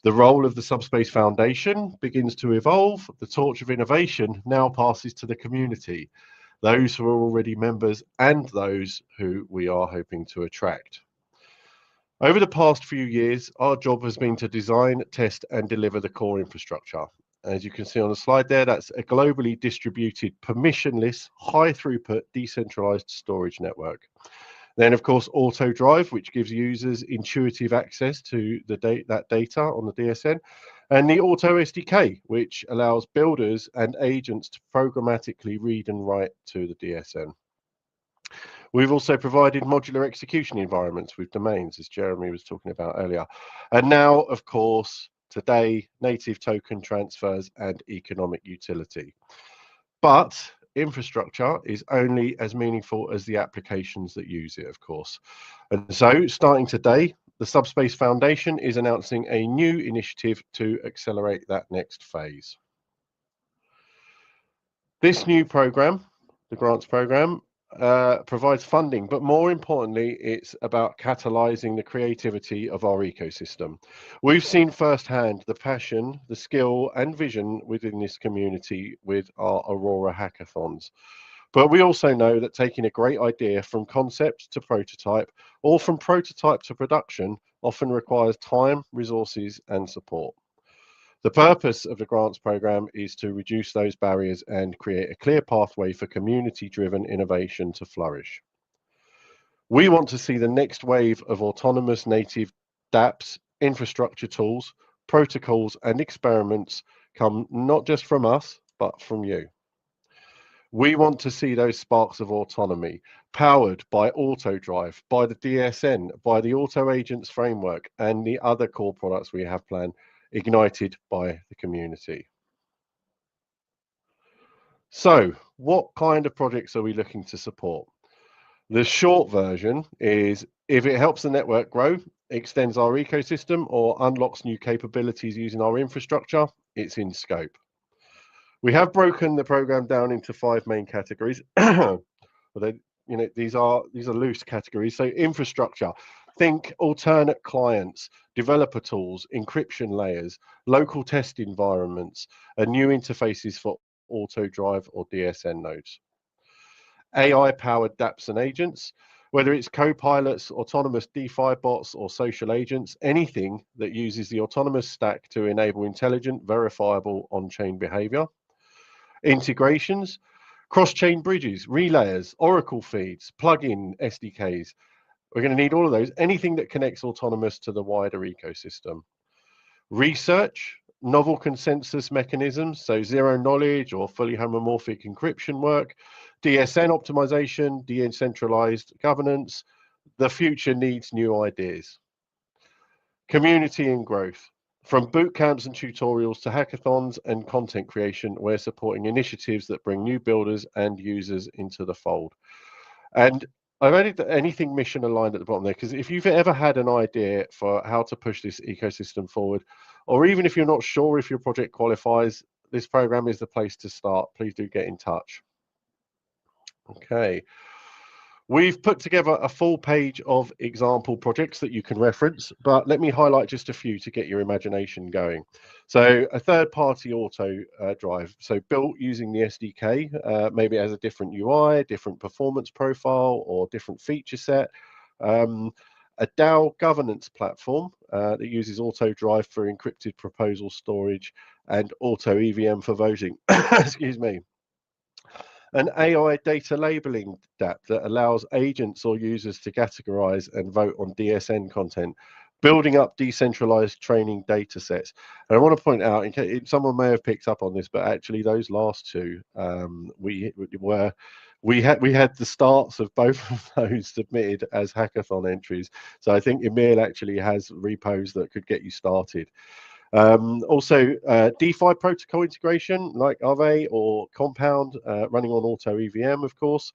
The role of the Subspace Foundation begins to evolve. The torch of innovation now passes to the community, those who are already members and those who we are hoping to attract. Over the past few years, our job has been to design, test, and deliver the core infrastructure. As you can see on the slide there, that's a globally distributed, permissionless, high-throughput, decentralized storage network. Then, of course, AutoDrive, which gives users intuitive access to that data on the DSN, and the Auto SDK, which allows builders and agents to programmatically read and write to the DSN. We've also provided modular execution environments with domains, as Jeremy was talking about earlier. And now, of course, today, native token transfers and economic utility. But infrastructure is only as meaningful as the applications that use it, of course. And so, starting today, the Subspace Foundation is announcing a new initiative to accelerate that next phase. This new program, the grants program, provides funding, but more importantly, it's about catalyzing the creativity of our ecosystem. We've seen firsthand the passion, the skill and vision within this community with our Aurora hackathons. But we also know that taking a great idea from concept to prototype, or from prototype to production, often requires time, resources and support. The purpose of the grants program is to reduce those barriers and create a clear pathway for community-driven innovation to flourish. We want to see the next wave of autonomous native dApps, infrastructure tools, protocols, and experiments come not just from us, but from you. We want to see those sparks of autonomy powered by AutoDrive, by the DSN, by the Auto Agents framework, and the other core products we have planned, ignited by the community. So, what kind of projects are we looking to support? The short version is if it helps the network grow, extends our ecosystem, or unlocks new capabilities using our infrastructure, it's in scope. We have broken the program down into 5 main categories. These are loose categories. So infrastructure, think alternate clients, developer tools, encryption layers, local test environments, and new interfaces for AutoDrive or DSN nodes. AI-powered dApps and agents, whether it's co-pilots, autonomous DeFi bots, or social agents, anything that uses the autonomous stack to enable intelligent, verifiable on-chain behavior. Integrations, cross-chain bridges, relayers, Oracle feeds, plugin SDKs. We're going to need all of those, anything that connects Autonomous to the wider ecosystem. Research, novel consensus mechanisms, so zero knowledge or fully homomorphic encryption work, DSN optimization, decentralized governance. The future needs new ideas. Community and growth. From boot camps and tutorials to hackathons and content creation, we're supporting initiatives that bring new builders and users into the fold. And I've added anything mission aligned at the bottom there, because if you've ever had an idea for how to push this ecosystem forward, or even if you're not sure if your project qualifies, this program is the place to start. Please do get in touch. Okay. We've put together a full page of example projects that you can reference, but let me highlight just a few to get your imagination going. So a third-party auto drive, so built using the SDK, maybe it has a different UI, different performance profile, or different feature set. A DAO governance platform that uses AutoDrive for encrypted proposal storage and Auto EVM for voting. Excuse me. An AI data labeling dApp that allows agents or users to categorize and vote on DSN content, building up decentralized training data sets. And I want to point out, in case someone may have picked up on this, but actually those last two, we had the starts of both of those submitted as hackathon entries. So I think Emil actually has repos that could get you started. Also, DeFi protocol integration like Aave or Compound, running on Auto EVM, of course.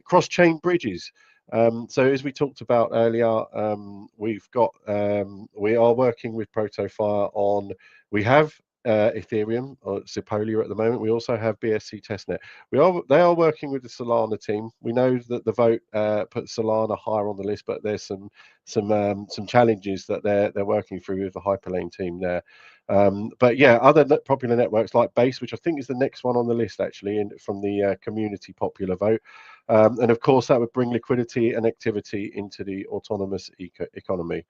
Cross-chain bridges. So as we talked about earlier, we are working with Protofire on, we have Ethereum or Sepolia at the moment. We also have BSC testnet. They are working with the Solana team. We know that the vote put Solana higher on the list, but there's some challenges that they're working through with the Hyperlane team there. But yeah, other popular networks like Base, which I think is the next one on the list actually, from the community popular vote. And of course, that would bring liquidity and activity into the autonomous economy.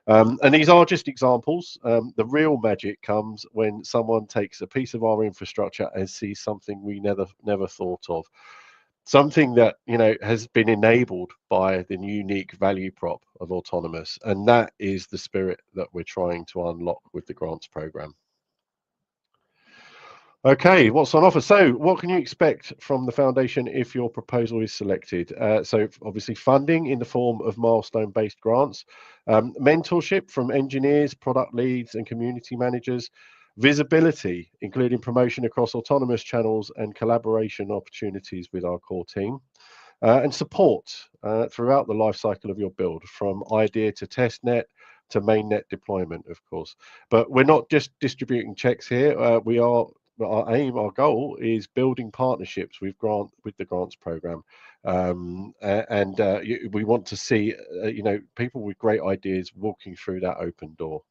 And these are just examples. The real magic comes when someone takes a piece of our infrastructure and sees something we never thought of. Something that, has been enabled by the unique value prop of Autonomous. And that is the spirit that we're trying to unlock with the grants program. Okay, what's on offer? So what can you expect from the foundation if your proposal is selected? So obviously funding in the form of milestone-based grants, mentorship from engineers, product leads, and community managers, visibility, including promotion across autonomous channels and collaboration opportunities with our core team, and support throughout the life cycle of your build, from idea to testnet to mainnet deployment, of course. But we're not just distributing checks here. We are our aim, our goal is building partnerships with the grants program, we want to see people with great ideas walking through that open door.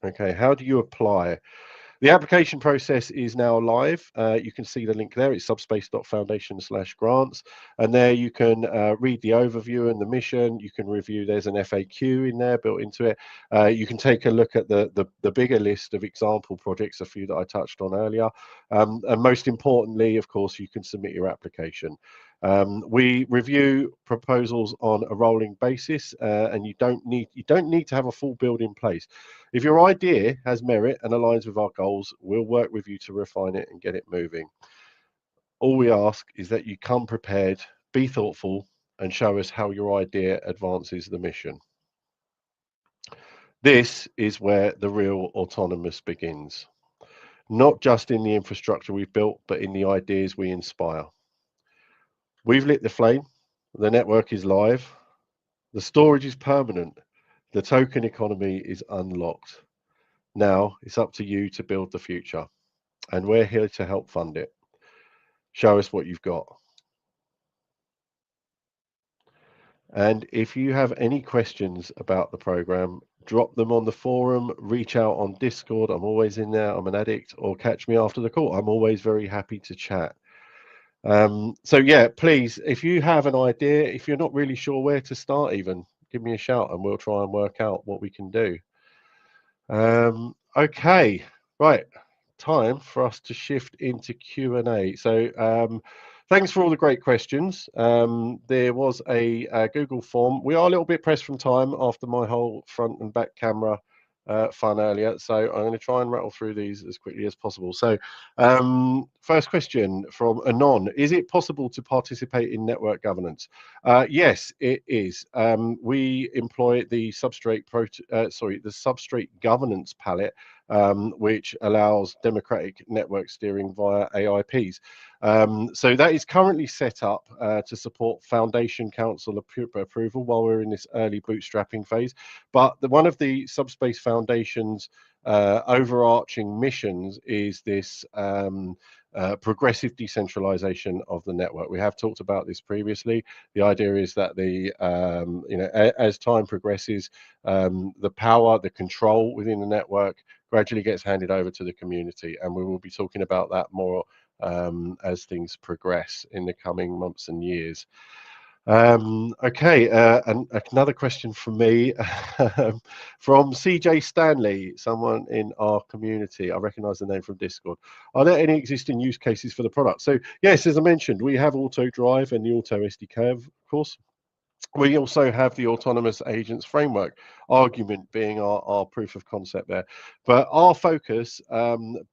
Okay, how do you apply? The application process is now live. You can see the link there. It's subspace.foundation/grants. And there you can read the overview and the mission. You can review, there's an FAQ in there built into it. You can take a look at the bigger list of example projects, a few that I touched on earlier. And most importantly, of course, you can submit your application. We review proposals on a rolling basis, and you don't need to have a full build in place. If your idea has merit and aligns with our goals, we'll work with you to refine it and get it moving. All we ask is that you come prepared, be thoughtful, and show us how your idea advances the mission. This is where the real Autonomous begins. Not just in the infrastructure we've built, but in the ideas we inspire. We've lit the flame, the network is live, the storage is permanent, the token economy is unlocked. Now it's up to you to build the future, and we're here to help fund it. Show us what you've got. And if you have any questions about the program, drop them on the forum, reach out on Discord. I'm always in there. I'm an addict. Or catch me after the call. I'm always very happy to chat. So yeah, please, if you have an idea, if you're not really sure where to start, even give me a shout and we'll try and work out what we can do. Okay, right, time for us to shift into Q&A. So thanks for all the great questions. There was a Google form. We are a little bit pressed from time after my whole front and back camera fun earlier, so I'm going to try and rattle through these as quickly as possible. So first question from Anon: is it possible to participate in network governance? Yes, it is. We employ the Substrate governance palette, which allows democratic network steering via AIPs. So that is currently set up to support Foundation Council approval while we're in this early bootstrapping phase. But one of the Subspace Foundation's overarching missions is this progressive decentralization of the network. We have talked about this previously. The idea is that as time progresses, the power, the control within the network gradually gets handed over to the community, and we will be talking about that more as things progress in the coming months and years. Okay, and another question from me from CJ Stanley, someone in our community. I recognize the name from Discord. Are there any existing use cases for the product? So yes, as I mentioned, we have Auto Drive and the Auto SDK, of course. We also have the Autonomous Agents Framework, argument being our proof of concept there. But our focus,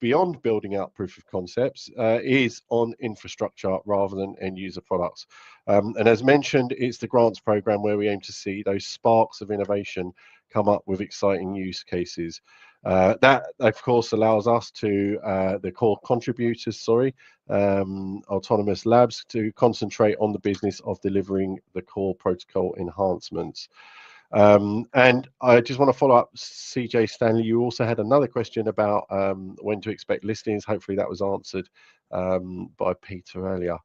beyond building out proof of concepts, is on infrastructure rather than end user products. And as mentioned, it's the grants program where we aim to see those sparks of innovation come up with exciting use cases. That, of course, allows us to, the core contributors, Autonomous Labs, to concentrate on the business of delivering the core protocol enhancements. And I just want to follow up, CJ Stanley, you also had another question about when to expect listings. Hopefully that was answered by Peter earlier.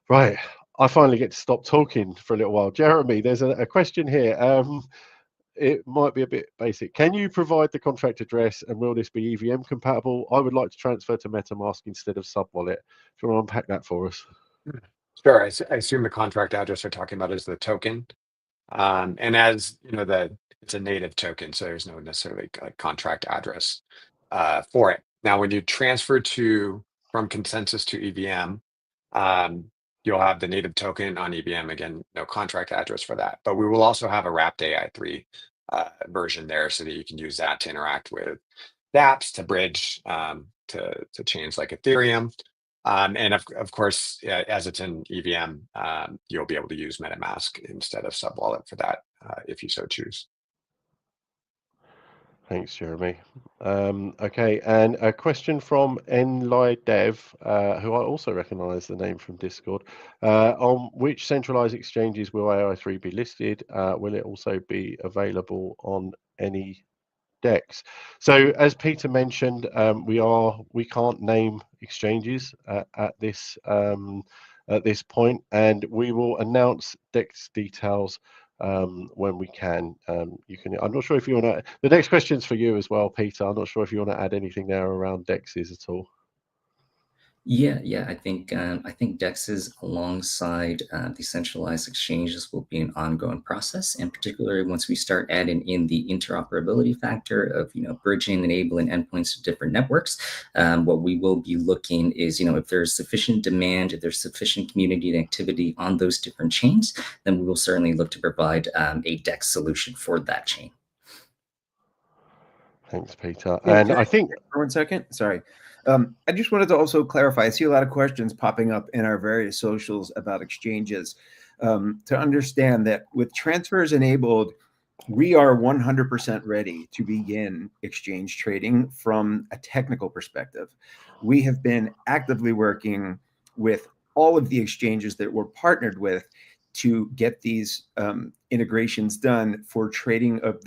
Right, I finally get to stop talking for a little while. Jeremy, there's a question here. It might be a bit basic. Can you provide the contract address, and will this be EVM compatible? I would like to transfer to MetaMask instead of Subwallet. Do you want to unpack that for us? Sure. I assume the contract address we're talking about is the token. And as you know, it's a native token, so there's no necessarily contract address for it. Now, when you transfer from consensus to EVM, you'll have the native token on EVM. Again, no contract address for that. But we will also have a wrapped AI3 version there, so that you can use that to interact with dApps, to bridge to chains like Ethereum. And of course, as it's in EVM, you'll be able to use MetaMask instead of Subwallet for that, if you so choose. Thanks, Jeremy. Okay, and a question from Enli Dev, who I also recognize the name from Discord. On which centralized exchanges will AI3 be listed? Will it also be available on any DEX. So as Peter mentioned, we can't name exchanges at this point, and we will announce DEX details when we can. I'm not sure if you want to. The next question's for you as well, Peter. I'm not sure if you want to add anything there around DEXs at all. Yeah. I think DEXs alongside decentralized exchanges will be an ongoing process, and particularly once we start adding in the interoperability factor of bridging, enabling endpoints to different networks. What we will be looking is if there's sufficient demand, if there's sufficient community and activity on those different chains, then we will certainly look to provide a DEX solution for that chain. Thanks, Peter. And I think for 1 second, sorry. I just wanted to also clarify. I see a lot of questions popping up in our various socials about exchanges. To understand that with transfers enabled, we are 100% ready to begin exchange trading from a technical perspective. We have been actively working with all of the exchanges that we're partnered with to get these integrations done for trading of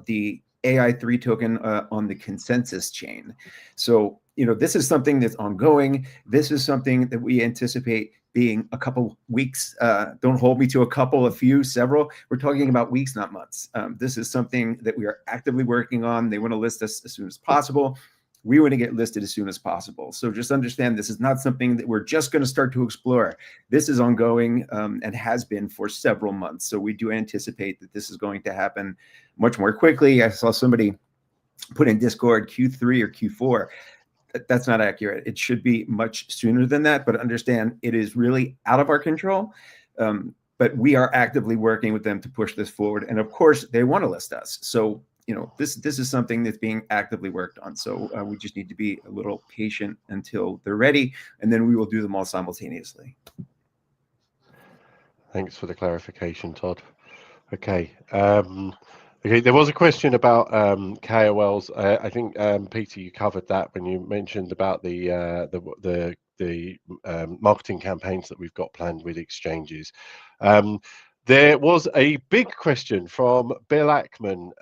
the AI3 token on the consensus chain. So, this is something that's ongoing. This is something that we anticipate being a couple weeks. Don't hold me to a few, several. We're talking about weeks, not months. This is something that we are actively working on. They want to list us as soon as possible. We want to get listed as soon as possible. So just understand this is not something that we're just going to start to explore. This is ongoing and has been for several months. So we do anticipate that this is going to happen much more quickly. I saw somebody put in Discord Q3 or Q4. That's not accurate. It should be much sooner than that, but understand it is really out of our control. But we are actively working with them to push this forward. And of course, they want to list us. So, this is something that's being actively worked on. So we just need to be a little patient until they're ready, and then we will do them all simultaneously. Thanks for the clarification, Todd. Okay. Okay, there was a question about KOLs. I think Peter, you covered that when you mentioned about the marketing campaigns that we've got planned with exchanges. There was a big question from Bill Ackman,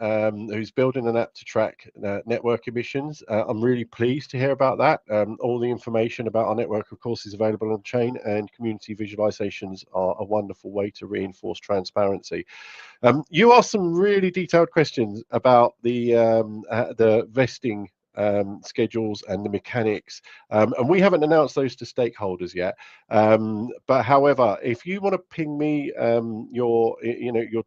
who's building an app to track network emissions. I'm really pleased to hear about that. All the information about our network, of course, is available on chain, and community visualizations are a wonderful way to reinforce transparency. You asked some really detailed questions about the vesting schedules and the mechanics, and we haven't announced those to stakeholders yet. But however, if you want to ping me your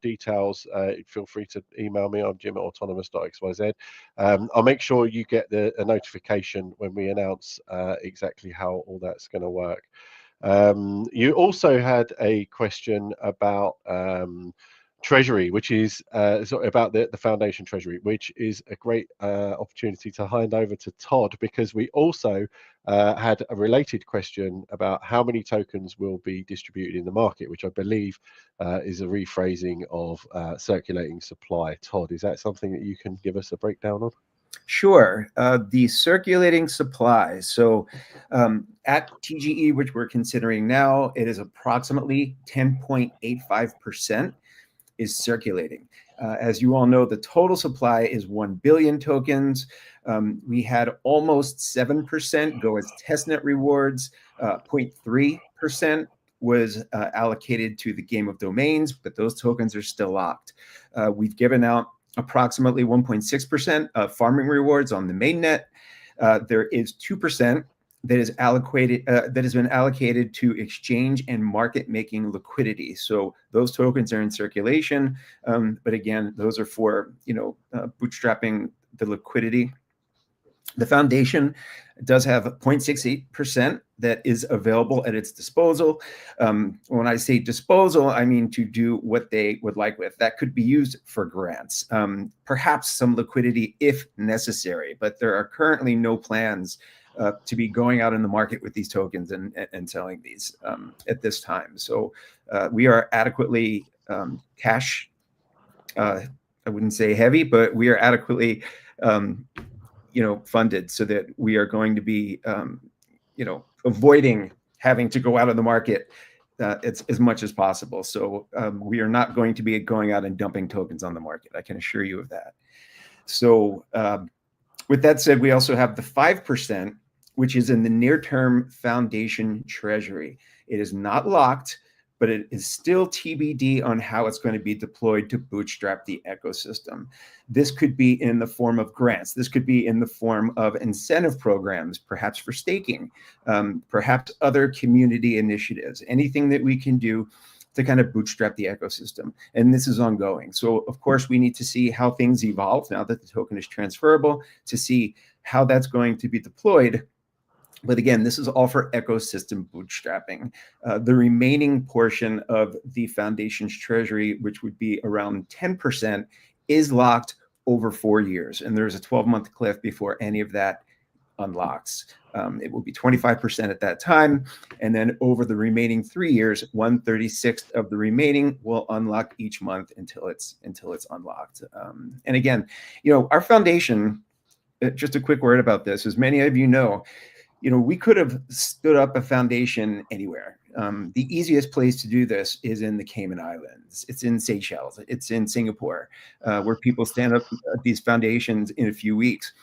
details, feel free to email me. I'm jim@autonomous.xyz. I'll make sure you get a notification when we announce exactly how all that's going to work. You also had a question about Treasury, which is about the foundation treasury, which is a great opportunity to hand over to Todd, because we also had a related question about how many tokens will be distributed in the market, which I believe is a rephrasing of circulating supply. Todd, is that something that you can give us a breakdown on? Sure. The circulating supply. So at TGE, which we're considering now, it is approximately 10.85% is circulating. As you all know, the total supply is 1 billion tokens. We had almost 7% go as testnet rewards. 0.3% was allocated to the game of domains, but those tokens are still locked. We've given out approximately 1.6% of farming rewards on the mainnet. There is 2% that is allocated that has been allocated to exchange and market making liquidity. So those tokens are in circulation, but again, those are for bootstrapping the liquidity. The foundation does have 0.68% that is available at its disposal. When I say disposal, I mean to do what they would like with. That could be used for grants, perhaps some liquidity if necessary, but there are currently no plans to be going out in the market with these tokens and selling these at this time. So we are adequately cash, I wouldn't say heavy, but we are adequately funded so that we are going to be avoiding having to go out of the market as much as possible. So we are not going to be going out and dumping tokens on the market. I can assure you of that. So with that said, we also have the 5%, which is in the near-term foundation treasury. It is not locked, but it is still TBD on how it's going to be deployed to bootstrap the ecosystem. This could be in the form of grants. This could be in the form of incentive programs, perhaps for staking, perhaps other community initiatives, anything that we can do to kind of bootstrap the ecosystem. And this is ongoing. So of course, we need to see how things evolve now that the token is transferable, to see how that's going to be deployed. But again, this is all for ecosystem bootstrapping. The remaining portion of the foundation's treasury, which would be around 10%, is locked over 4 years. And there's a 12-month cliff before any of that unlocks. It will be 25% at that time. And then over the remaining 3 years, 1/36 of the remaining will unlock each month until it's unlocked. And again, our foundation, just a quick word about this, as many of you know, we could have stood up a foundation anywhere. The easiest place to do this is in the Cayman Islands. It's in Seychelles. It's in Singapore, where people stand up these foundations in a few weeks.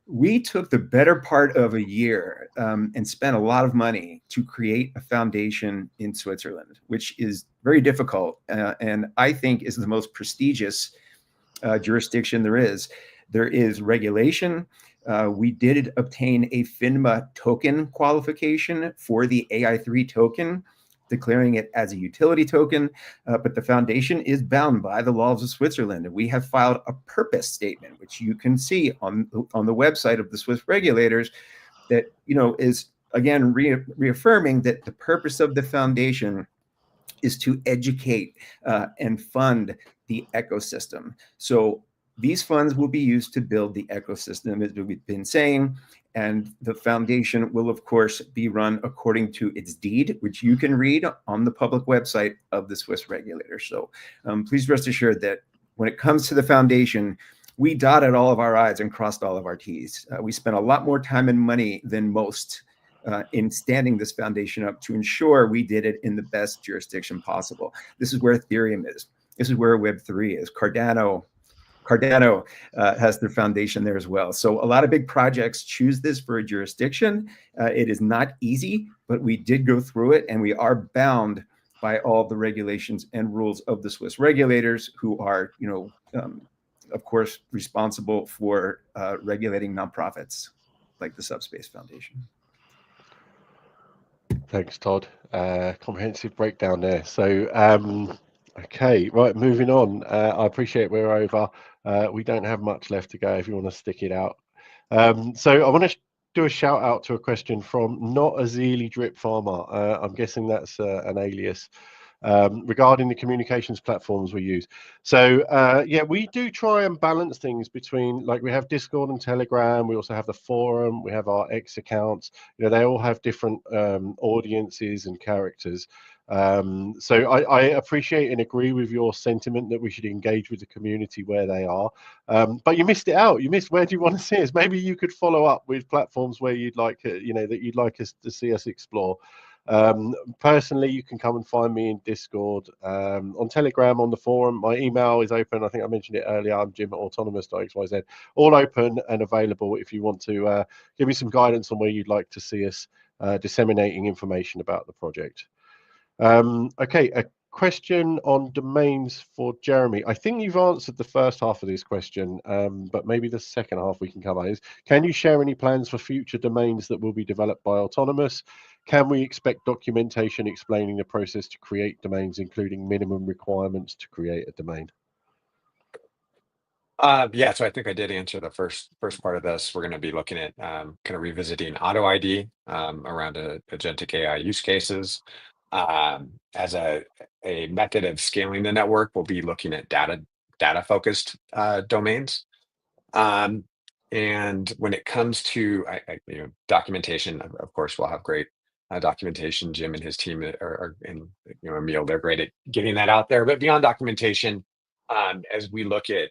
We took the better part of a year and spent a lot of money to create a foundation in Switzerland, which is very difficult and I think is the most prestigious jurisdiction there is. There is regulation. We did obtain a FINMA token qualification for the AI3 token, declaring it as a utility token, but the foundation is bound by the laws of Switzerland. And we have filed a purpose statement, which you can see on the website of the Swiss regulators, that is again reaffirming that the purpose of the foundation is to educate and fund the ecosystem. So these funds will be used to build the ecosystem, as we've been saying, and the foundation will, of course, be run according to its deed, which you can read on the public website of the Swiss regulator. So please rest assured that when it comes to the foundation, we dotted all of our I's and crossed all of our T's. We spent a lot more time and money than most in standing this foundation up to ensure we did it in the best jurisdiction possible. This is where Ethereum is. This is where Web3 is. Cardano has their foundation there as well. So a lot of big projects choose this for a jurisdiction. It is not easy, but we did go through it, and we are bound by all the regulations and rules of the Swiss regulators, who are, of course, responsible for regulating nonprofits like the Subspace Foundation. Thanks, Todd. Comprehensive breakdown there. So, okay, right, moving on. I appreciate we're over. We don't have much left to go if you want to stick it out. So I want to do a shout out to a question from Not a Zeely Drip Farmer. I'm guessing that's an alias. Regarding the communications platforms we use. So yeah, we do try and balance things between, like, we have Discord and Telegram, we also have the forum, we have our X accounts, they all have different audiences and characters. So I appreciate and agree with your sentiment that we should engage with the community where they are, but you missed it out. You missed, where do you want to see us? Maybe you could follow up with platforms where you'd like that you'd like us to see us explore. Personally, you can come and find me in Discord, on Telegram, on the forum. My email is open. I think I mentioned it earlier. I'm jim@autonomous.xyz. All open and available if you want to give me some guidance on where you'd like to see us disseminating information about the project. Okay, a question on domains for Jeremy. I think you've answered the first half of this question, but maybe the second half we can cover is, can you share any plans for future domains that will be developed by Autonomous? Can we expect documentation explaining the process to create domains, including minimum requirements to create a domain? Yeah, so I think I did answer the first part of this. We're going to be looking at kind of revisiting auto ID around agentic AI use cases. As a method of scaling the network, we'll be looking at data focused domains. And when it comes to documentation, of course, we'll have great documentation. Jim and his team and Emil, they're great at getting that out there. But beyond documentation, as we look at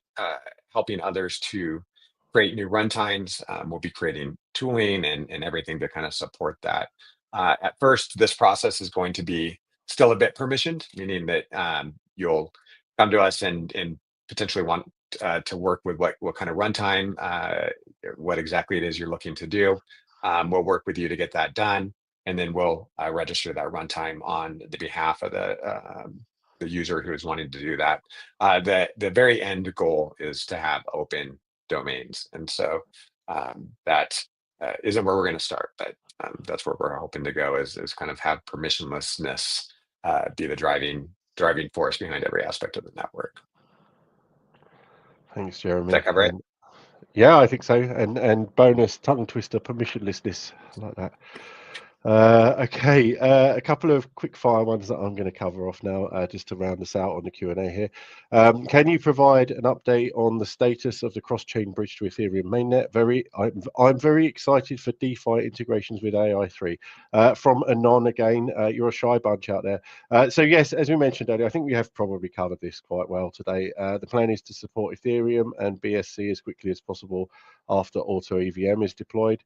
helping others to create new runtimes, we'll be creating tooling and everything to kind of support that. At first, this process is going to be still a bit permissioned, meaning that you'll come to us and potentially want to work with what kind of runtime, what exactly it is you're looking to do. We'll work with you to get that done, and then we'll register that runtime on the behalf of the user who is wanting to do that. The very end goal is to have open domains, and so that isn't where we're going to start, but that's where we're hoping to go, is kind of have permissionlessness be the driving force behind every aspect of the network. Thanks, Jeremy. Does that cover it? Yeah, I think so. And bonus tongue twister, permissionlessness, like that. Okay, a couple of quick fire ones that I'm going to cover off now, just to round us out on the Q&A here. Can you provide an update on the status of the cross-chain bridge to Ethereum mainnet? I'm very excited for DeFi integrations with AI3. From Anon again, you're a shy bunch out there. So yes, as we mentioned earlier, I think we have probably covered this quite well today. The plan is to support Ethereum and BSC as quickly as possible after auto EVM is deployed.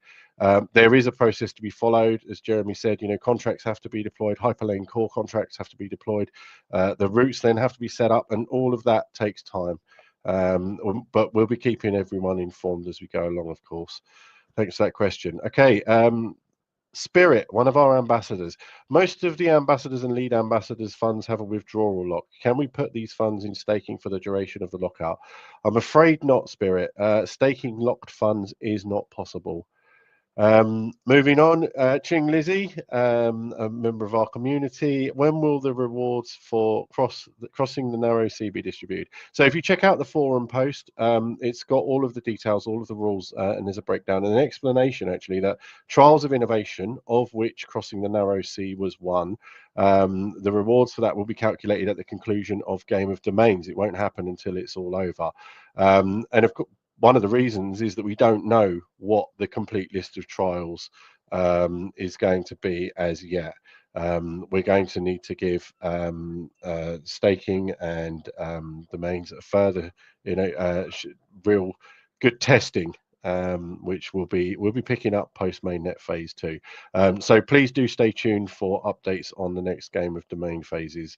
There is a process to be followed. As Jeremy said, contracts have to be deployed, Hyperlane core contracts have to be deployed, the routes then have to be set up, and all of that takes time. But we'll be keeping everyone informed as we go along, of course. Thanks for that question. Okay, Spirit, one of our ambassadors. Most of the ambassadors and lead ambassadors funds have a withdrawal lock. Can we put these funds in staking for the duration of the lockout? I'm afraid not, Spirit. Staking locked funds is not possible. Moving on, Ching Lizzie, a member of our community. When will the rewards for crossing the narrow sea be distributed? So if you check out the forum post, it's got all of the details, all of the rules, and there's a breakdown and an explanation actually that trials of innovation, of which crossing the narrow sea was one, the rewards for that will be calculated at the conclusion of Game of Domains. It won't happen until it's all over. And of course, one of the reasons is that we don't know what the complete list of trials is going to be as yet. We're going to need to give staking and domains a further, real good testing, which we'll be picking up post mainnet phase 2. So please do stay tuned for updates on the next Game of Domain phases.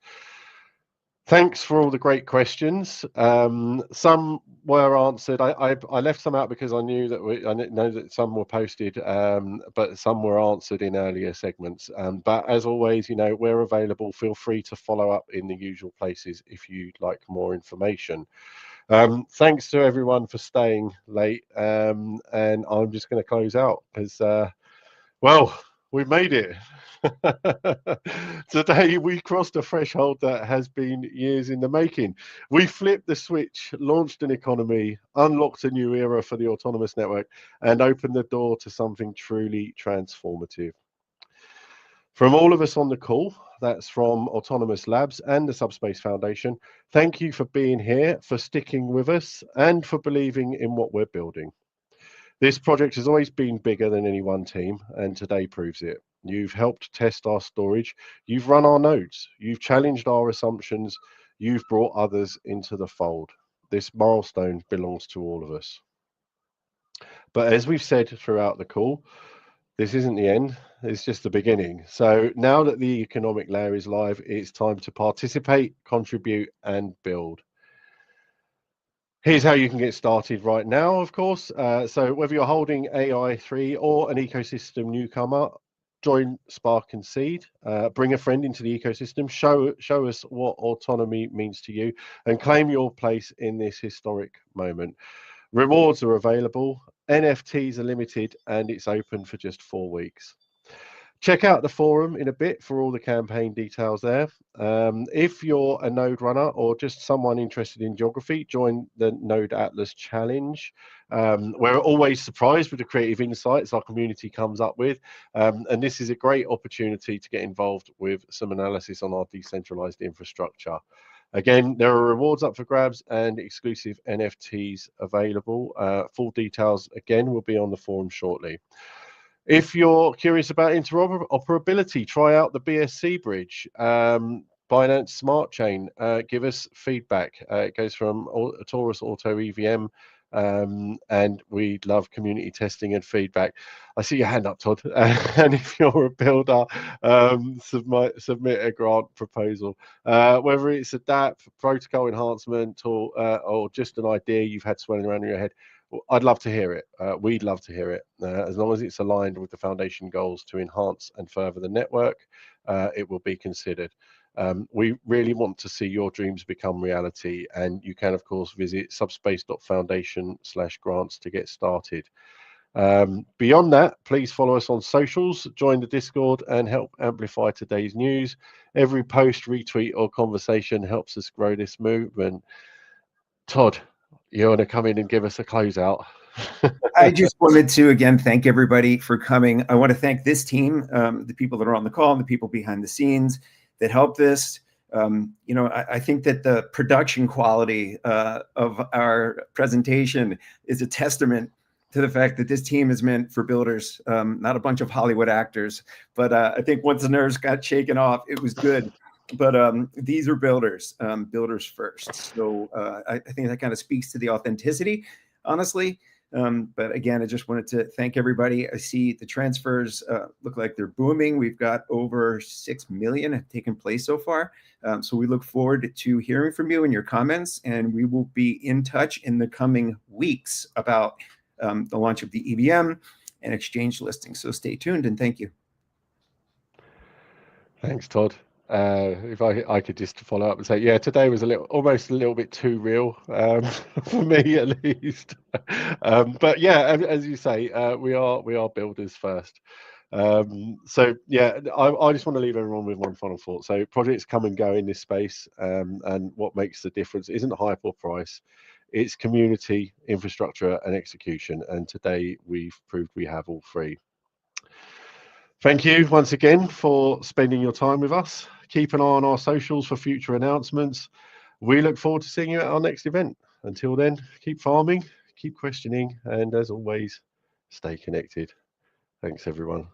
Thanks for all the great questions. Some were answered. I left some out because I knew that I know that some were posted, but some were answered in earlier segments. But as always, we're available. Feel free to follow up in the usual places if you'd like more information. Thanks to everyone for staying late. And I'm just going to close out because, well, we made it. Today we crossed a threshold that has been years in the making. We flipped the switch, launched an economy, unlocked a new era for the Autonomys Network, and opened the door to something truly transformative. From all of us on the call, that's from Autonomous Labs and the Subspace Foundation, thank you for being here, for sticking with us, and for believing in what we're building. This project has always been bigger than any one team, and today proves it. You've helped test our storage, you've run our nodes, you've challenged our assumptions, you've brought others into the fold. This milestone belongs to all of us. But as we've said throughout the call, this isn't the end, it's just the beginning. So now that the economic layer is live, it's time to participate, contribute, and build. Here's how you can get started right now, of course. So whether you're holding AI3 or an ecosystem newcomer, join Spark and Seed, bring a friend into the ecosystem, show us what autonomy means to you, and claim your place in this historic moment. Rewards are available, NFTs are limited, and it's open for just 4 weeks. Check out the forum in a bit for all the campaign details there. If you're a node runner or just someone interested in geography, join the Node Atlas Challenge. We're always surprised with the creative insights our community comes up with. And this is a great opportunity to get involved with some analysis on our decentralized infrastructure. Again, there are rewards up for grabs and exclusive NFTs available. Full details, again, will be on the forum shortly. If you're curious about interoperability, try out the BSC bridge, Binance Smart Chain. Give us feedback. It goes from Taurus Auto EVM and we love community testing and feedback. I see your hand up, Todd. And if you're a builder, submit a grant proposal, whether it's a DApp, protocol enhancement, or just an idea you've had swirling around in your head. I'd love to hear it. We'd love to hear it. As long as it's aligned with the foundation goals to enhance and further the network, it will be considered. We really want to see your dreams become reality, and you can of course visit subspace.foundation/grants to get started. Beyond that, please follow us on socials, join the Discord, and help amplify today's news. Every post, retweet, or conversation helps us grow this movement. Todd, you want to come in and give us a closeout? I just wanted to again thank everybody for coming. I want to thank this team, the people that are on the call, and the people behind the scenes that help this. I think that the production quality of our presentation is a testament to the fact that this team is meant for builders, not a bunch of Hollywood actors. But I think once the nerves got shaken off, it was good. But these are builders, builders first. So I think that kind of speaks to the authenticity, honestly. But again, I just wanted to thank everybody. I see the transfers look like they're booming. We've got over 6 million have taken place so far. So we look forward to hearing from you and your comments, and we will be in touch in the coming weeks about the launch of the EVM and exchange listing. So stay tuned, and thank you. Thanks, Todd. If I could just follow up and say, yeah, today was almost a little bit too real for me at least. But yeah, as you say, we are builders first. So yeah, I just want to leave everyone with one final thought. So projects come and go in this space, and what makes the difference isn't hype or price. It's community, infrastructure, and execution. And today we've proved we have all three. Thank you once again for spending your time with us. Keep an eye on our socials for future announcements. We look forward to seeing you at our next event. Until then, keep farming, keep questioning, and as always, stay connected. Thanks, everyone.